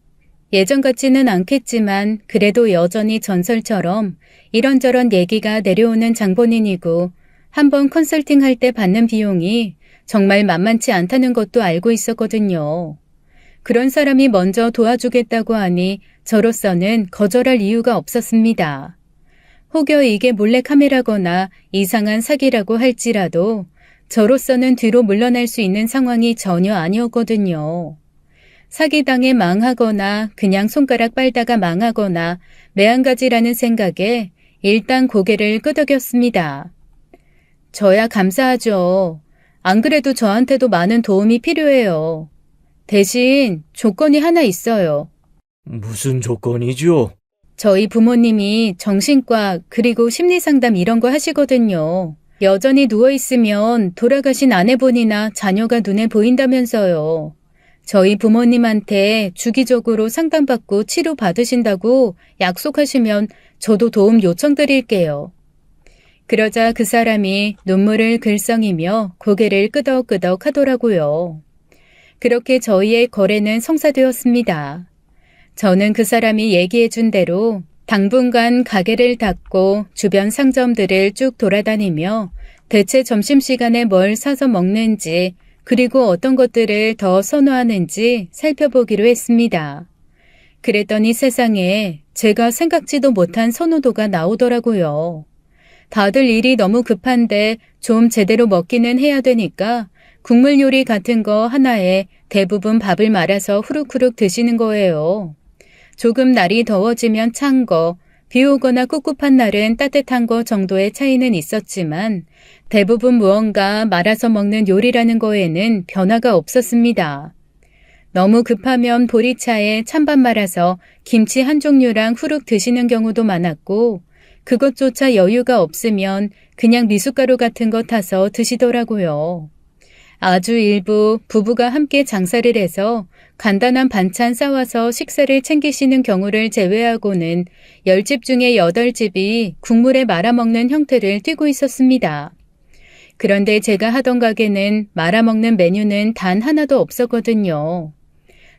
[SPEAKER 1] 예전 같지는 않겠지만 그래도 여전히 전설처럼 이런저런 얘기가 내려오는 장본인이고 한번 컨설팅할 때 받는 비용이 정말 만만치 않다는 것도 알고 있었거든요. 그런 사람이 먼저 도와주겠다고 하니 저로서는 거절할 이유가 없었습니다. 혹여 이게 몰래카메라거나 이상한 사기라고 할지라도 저로서는 뒤로 물러날 수 있는 상황이 전혀 아니었거든요. 사기당해 망하거나 그냥 손가락 빨다가 망하거나 매한가지라는 생각에 일단 고개를 끄덕였습니다. 저야 감사하죠. 안 그래도 저한테도 많은 도움이 필요해요. 대신 조건이 하나 있어요.
[SPEAKER 2] 무슨 조건이죠?
[SPEAKER 1] 저희 부모님이 정신과 그리고 심리상담 이런 거 하시거든요. 여전히 누워있으면 돌아가신 아내분이나 자녀가 눈에 보인다면서요. 저희 부모님한테 주기적으로 상담받고 치료받으신다고 약속하시면 저도 도움 요청드릴게요. 그러자 그 사람이 눈물을 글썽이며 고개를 끄덕끄덕 하더라고요. 그렇게 저희의 거래는 성사되었습니다. 저는 그 사람이 얘기해준 대로 당분간 가게를 닫고 주변 상점들을 쭉 돌아다니며 대체 점심시간에 뭘 사서 먹는지 그리고 어떤 것들을 더 선호하는지 살펴보기로 했습니다. 그랬더니 세상에 제가 생각지도 못한 선호도가 나오더라고요. 다들 일이 너무 급한데 좀 제대로 먹기는 해야 되니까 국물 요리 같은 거 하나에 대부분 밥을 말아서 후룩후룩 드시는 거예요. 조금 날이 더워지면 찬 거, 비 오거나 꿉꿉한 날은 따뜻한 거 정도의 차이는 있었지만 대부분 무언가 말아서 먹는 요리라는 거에는 변화가 없었습니다. 너무 급하면 보리차에 찬밥 말아서 김치 한 종류랑 후룩 드시는 경우도 많았고 그것조차 여유가 없으면 그냥 미숫가루 같은 거 타서 드시더라고요. 아주 일부 부부가 함께 장사를 해서 간단한 반찬 싸와서 식사를 챙기시는 경우를 제외하고는 10집 중에 8집이 국물에 말아먹는 형태를 띠고 있었습니다. 그런데 제가 하던 가게는 말아먹는 메뉴는 단 하나도 없었거든요.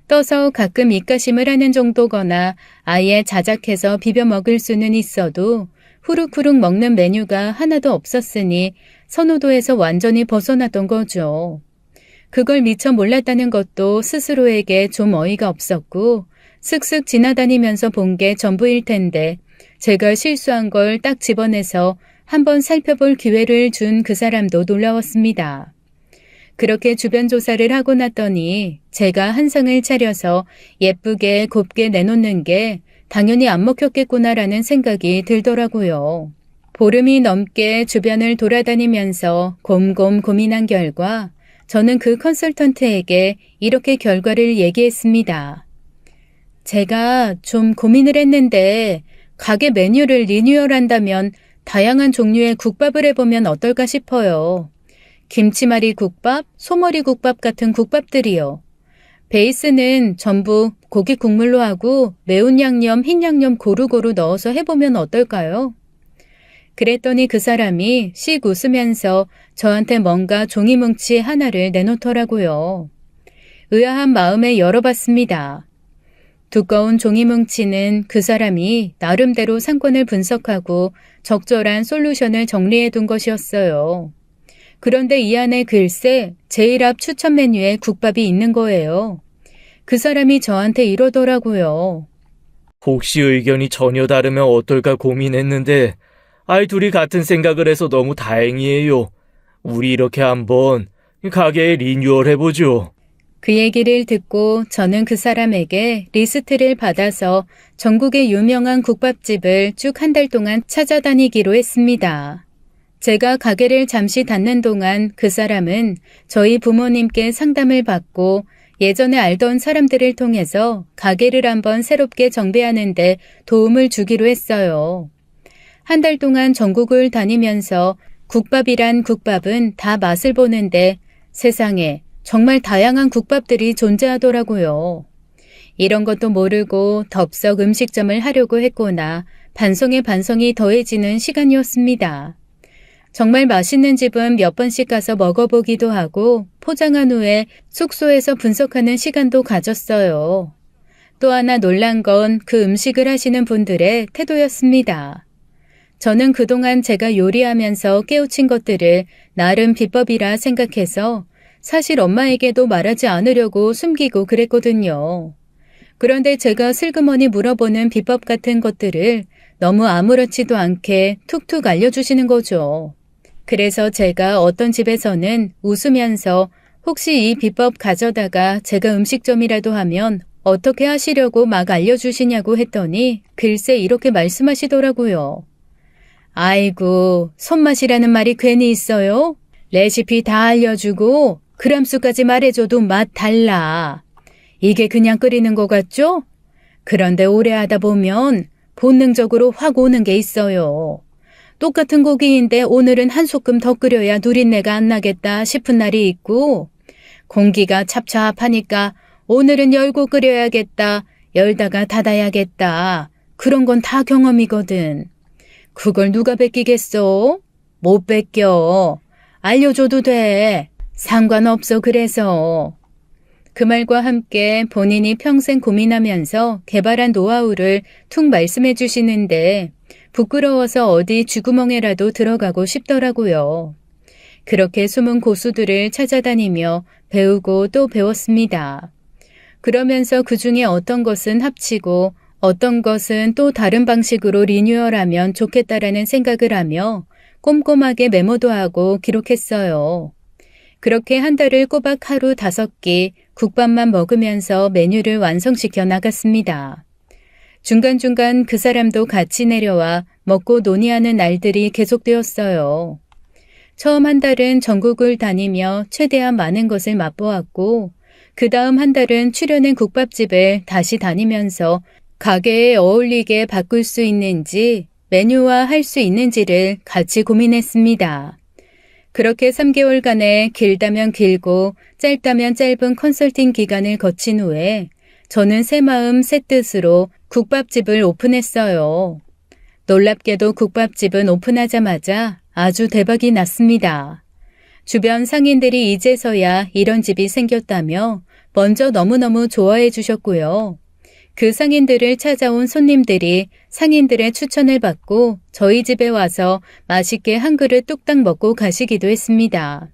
[SPEAKER 1] 떠서 가끔 입가심을 하는 정도거나 아예 자작해서 비벼 먹을 수는 있어도 후룩후룩 먹는 메뉴가 하나도 없었으니 선호도에서 완전히 벗어났던 거죠. 그걸 미처 몰랐다는 것도 스스로에게 좀 어이가 없었고 슥슥 지나다니면서 본 게 전부일 텐데 제가 실수한 걸 딱 집어내서 한번 살펴볼 기회를 준 그 사람도 놀라웠습니다. 그렇게 주변 조사를 하고 났더니 제가 한상을 차려서 예쁘게 곱게 내놓는 게 당연히 안 먹혔겠구나라는 생각이 들더라고요. 보름이 넘게 주변을 돌아다니면서 곰곰 고민한 결과 저는 그 컨설턴트에게 이렇게 결과를 얘기했습니다. 제가 좀 고민을 했는데 가게 메뉴를 리뉴얼한다면 다양한 종류의 국밥을 해보면 어떨까 싶어요. 김치말이 국밥, 소머리 국밥 같은 국밥들이요. 베이스는 전부 고기 국물로 하고 매운 양념, 흰 양념 고루고루 넣어서 해보면 어떨까요? 그랬더니 그 사람이 씩 웃으면서 저한테 뭔가 종이뭉치 하나를 내놓더라고요. 의아한 마음에 열어봤습니다. 두꺼운 종이뭉치는 그 사람이 나름대로 상권을 분석하고 적절한 솔루션을 정리해둔 것이었어요. 그런데 이 안에 글쎄 제일 앞 추천 메뉴에 국밥이 있는 거예요. 그 사람이 저한테 이러더라고요.
[SPEAKER 2] 혹시 의견이 전혀 다르면 어떨까 고민했는데 둘이 같은 생각을 해서 너무 다행이에요. 우리 이렇게 한번 가게에 리뉴얼 해보죠.
[SPEAKER 1] 그 얘기를 듣고 저는 그 사람에게 리스트를 받아서 전국의 유명한 국밥집을 쭉 한 달 동안 찾아다니기로 했습니다. 제가 가게를 잠시 닫는 동안 그 사람은 저희 부모님께 상담을 받고 예전에 알던 사람들을 통해서 가게를 한번 새롭게 정비하는데 도움을 주기로 했어요. 한 달 동안 전국을 다니면서 국밥이란 국밥은 다 맛을 보는데 세상에 정말 다양한 국밥들이 존재하더라고요. 이런 것도 모르고 덥석 음식점을 하려고 했구나 반성에 반성이 더해지는 시간이었습니다. 정말 맛있는 집은 몇 번씩 가서 먹어보기도 하고 포장한 후에 숙소에서 분석하는 시간도 가졌어요. 또 하나 놀란 건 그 음식을 하시는 분들의 태도였습니다. 저는 그동안 제가 요리하면서 깨우친 것들을 나름 비법이라 생각해서 사실 엄마에게도 말하지 않으려고 숨기고 그랬거든요. 그런데 제가 슬그머니 물어보는 비법 같은 것들을 너무 아무렇지도 않게 툭툭 알려주시는 거죠. 그래서 제가 어떤 집에서는 웃으면서 혹시 이 비법 가져다가 제가 음식점이라도 하면 어떻게 하시려고 막 알려주시냐고 했더니 글쎄 이렇게 말씀하시더라고요. 아이고, 손맛이라는 말이 괜히 있어요? 레시피 다 알려주고 그람수까지 말해줘도 맛 달라. 이게 그냥 끓이는 것 같죠? 그런데 오래 하다 보면 본능적으로 확 오는 게 있어요. 똑같은 고기인데 오늘은 한 소끔 더 끓여야 누린내가 안 나겠다 싶은 날이 있고 공기가 찹찹하니까 오늘은 열고 끓여야겠다, 열다가 닫아야겠다. 그런 건 다 경험이거든. 그걸 누가 베끼겠어? 못 베껴. 알려줘도 돼. 상관없어 그래서. 그 말과 함께 본인이 평생 고민하면서 개발한 노하우를 툭 말씀해 주시는데 부끄러워서 어디 쥐구멍에라도 들어가고 싶더라고요. 그렇게 숨은 고수들을 찾아다니며 배우고 또 배웠습니다. 그러면서 그 중에 어떤 것은 합치고 어떤 것은 또 다른 방식으로 리뉴얼하면 좋겠다라는 생각을 하며 꼼꼼하게 메모도 하고 기록했어요. 그렇게 한 달을 꼬박 하루 5끼 국밥만 먹으면서 메뉴를 완성시켜 나갔습니다. 중간중간 그 사람도 같이 내려와 먹고 논의하는 날들이 계속되었어요. 처음 한 달은 전국을 다니며 최대한 많은 것을 맛보았고 그 다음 한 달은 출연한 국밥집을 다시 다니면서 가게에 어울리게 바꿀 수 있는지 메뉴화할 수 있는지를 같이 고민했습니다. 그렇게 3개월간의 길다면 길고 짧다면 짧은 컨설팅 기간을 거친 후에 저는 새 마음 새 뜻으로 국밥집을 오픈했어요. 놀랍게도 국밥집은 오픈하자마자 아주 대박이 났습니다. 주변 상인들이 이제서야 이런 집이 생겼다며 먼저 너무너무 좋아해 주셨고요. 그 상인들을 찾아온 손님들이 상인들의 추천을 받고 저희 집에 와서 맛있게 한 그릇 뚝딱 먹고 가시기도 했습니다.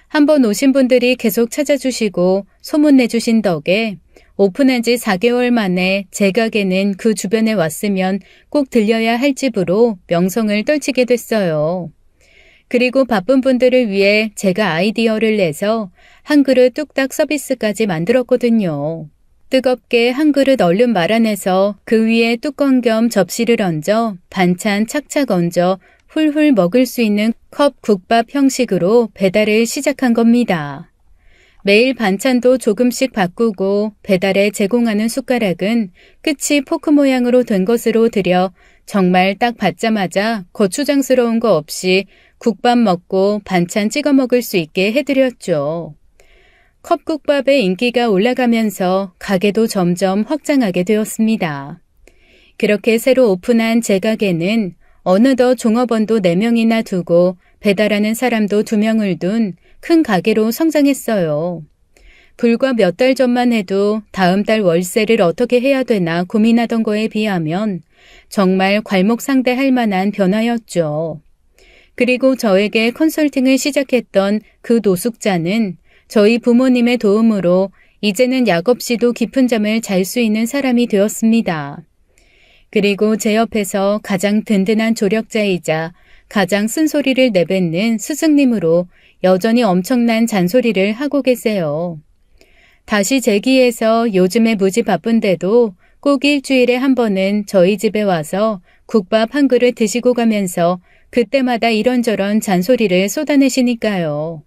[SPEAKER 1] 한번 오신 분들이 계속 찾아주시고 소문내주신 덕에 오픈한 지 4개월 만에 제 가게는 그 주변에 왔으면 꼭 들려야 할 집으로 명성을 떨치게 됐어요. 그리고 바쁜 분들을 위해 제가 아이디어를 내서 한 그릇 뚝딱 서비스까지 만들었거든요. 뜨겁게 한 그릇 얼른 말아내서 그 위에 뚜껑 겸 접시를 얹어 반찬 착착 얹어 훌훌 먹을 수 있는 컵 국밥 형식으로 배달을 시작한 겁니다. 매일 반찬도 조금씩 바꾸고 배달에 제공하는 숟가락은 끝이 포크 모양으로 된 것으로 들여 정말 딱 받자마자 거추장스러운 거 없이 국밥 먹고 반찬 찍어 먹을 수 있게 해드렸죠. 컵국밥의 인기가 올라가면서 가게도 점점 확장하게 되었습니다. 그렇게 새로 오픈한 제 가게는 어느덧 종업원도 4명이나 두고 배달하는 사람도 2명을 둔 큰 가게로 성장했어요. 불과 몇 달 전만 해도 다음 달 월세를 어떻게 해야 되나 고민하던 거에 비하면 정말 괄목상대할 만한 변화였죠. 그리고 저에게 컨설팅을 시작했던 그 노숙자는 저희 부모님의 도움으로 이제는 약 없이도 깊은 잠을 잘 수 있는 사람이 되었습니다. 그리고 제 옆에서 가장 든든한 조력자이자 가장 쓴소리를 내뱉는 스승님으로 여전히 엄청난 잔소리를 하고 계세요. 다시 재기해서 요즘에 무지 바쁜데도 꼭 일주일에 한 번은 저희 집에 와서 국밥 한 그릇 드시고 가면서 그때마다 이런저런 잔소리를 쏟아내시니까요.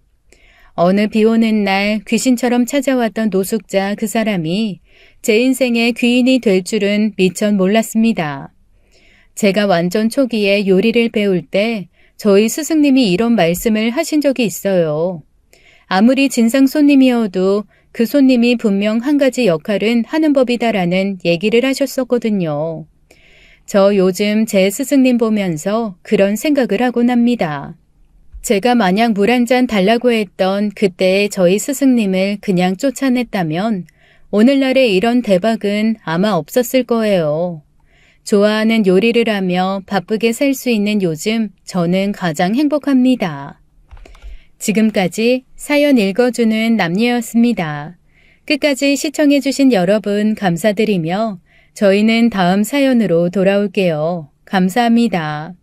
[SPEAKER 1] 어느 비 오는 날 귀신처럼 찾아왔던 노숙자 그 사람이 제 인생의 귀인이 될 줄은 미처 몰랐습니다. 제가 완전 초기에 요리를 배울 때 저희 스승님이 이런 말씀을 하신 적이 있어요. 아무리 진상 손님이어도 그 손님이 분명 한 가지 역할은 하는 법이다라는 얘기를 하셨었거든요. 저 요즘 제 스승님 보면서 그런 생각을 하곤 합니다. 제가 만약 물 한 잔 달라고 했던 그때의 저희 스승님을 그냥 쫓아냈다면 오늘날의 이런 대박은 아마 없었을 거예요. 좋아하는 요리를 하며 바쁘게 살 수 있는 요즘 저는 가장 행복합니다. 지금까지 사연 읽어주는 남녀였습니다. 끝까지 시청해주신 여러분 감사드리며 저희는 다음 사연으로 돌아올게요. 감사합니다.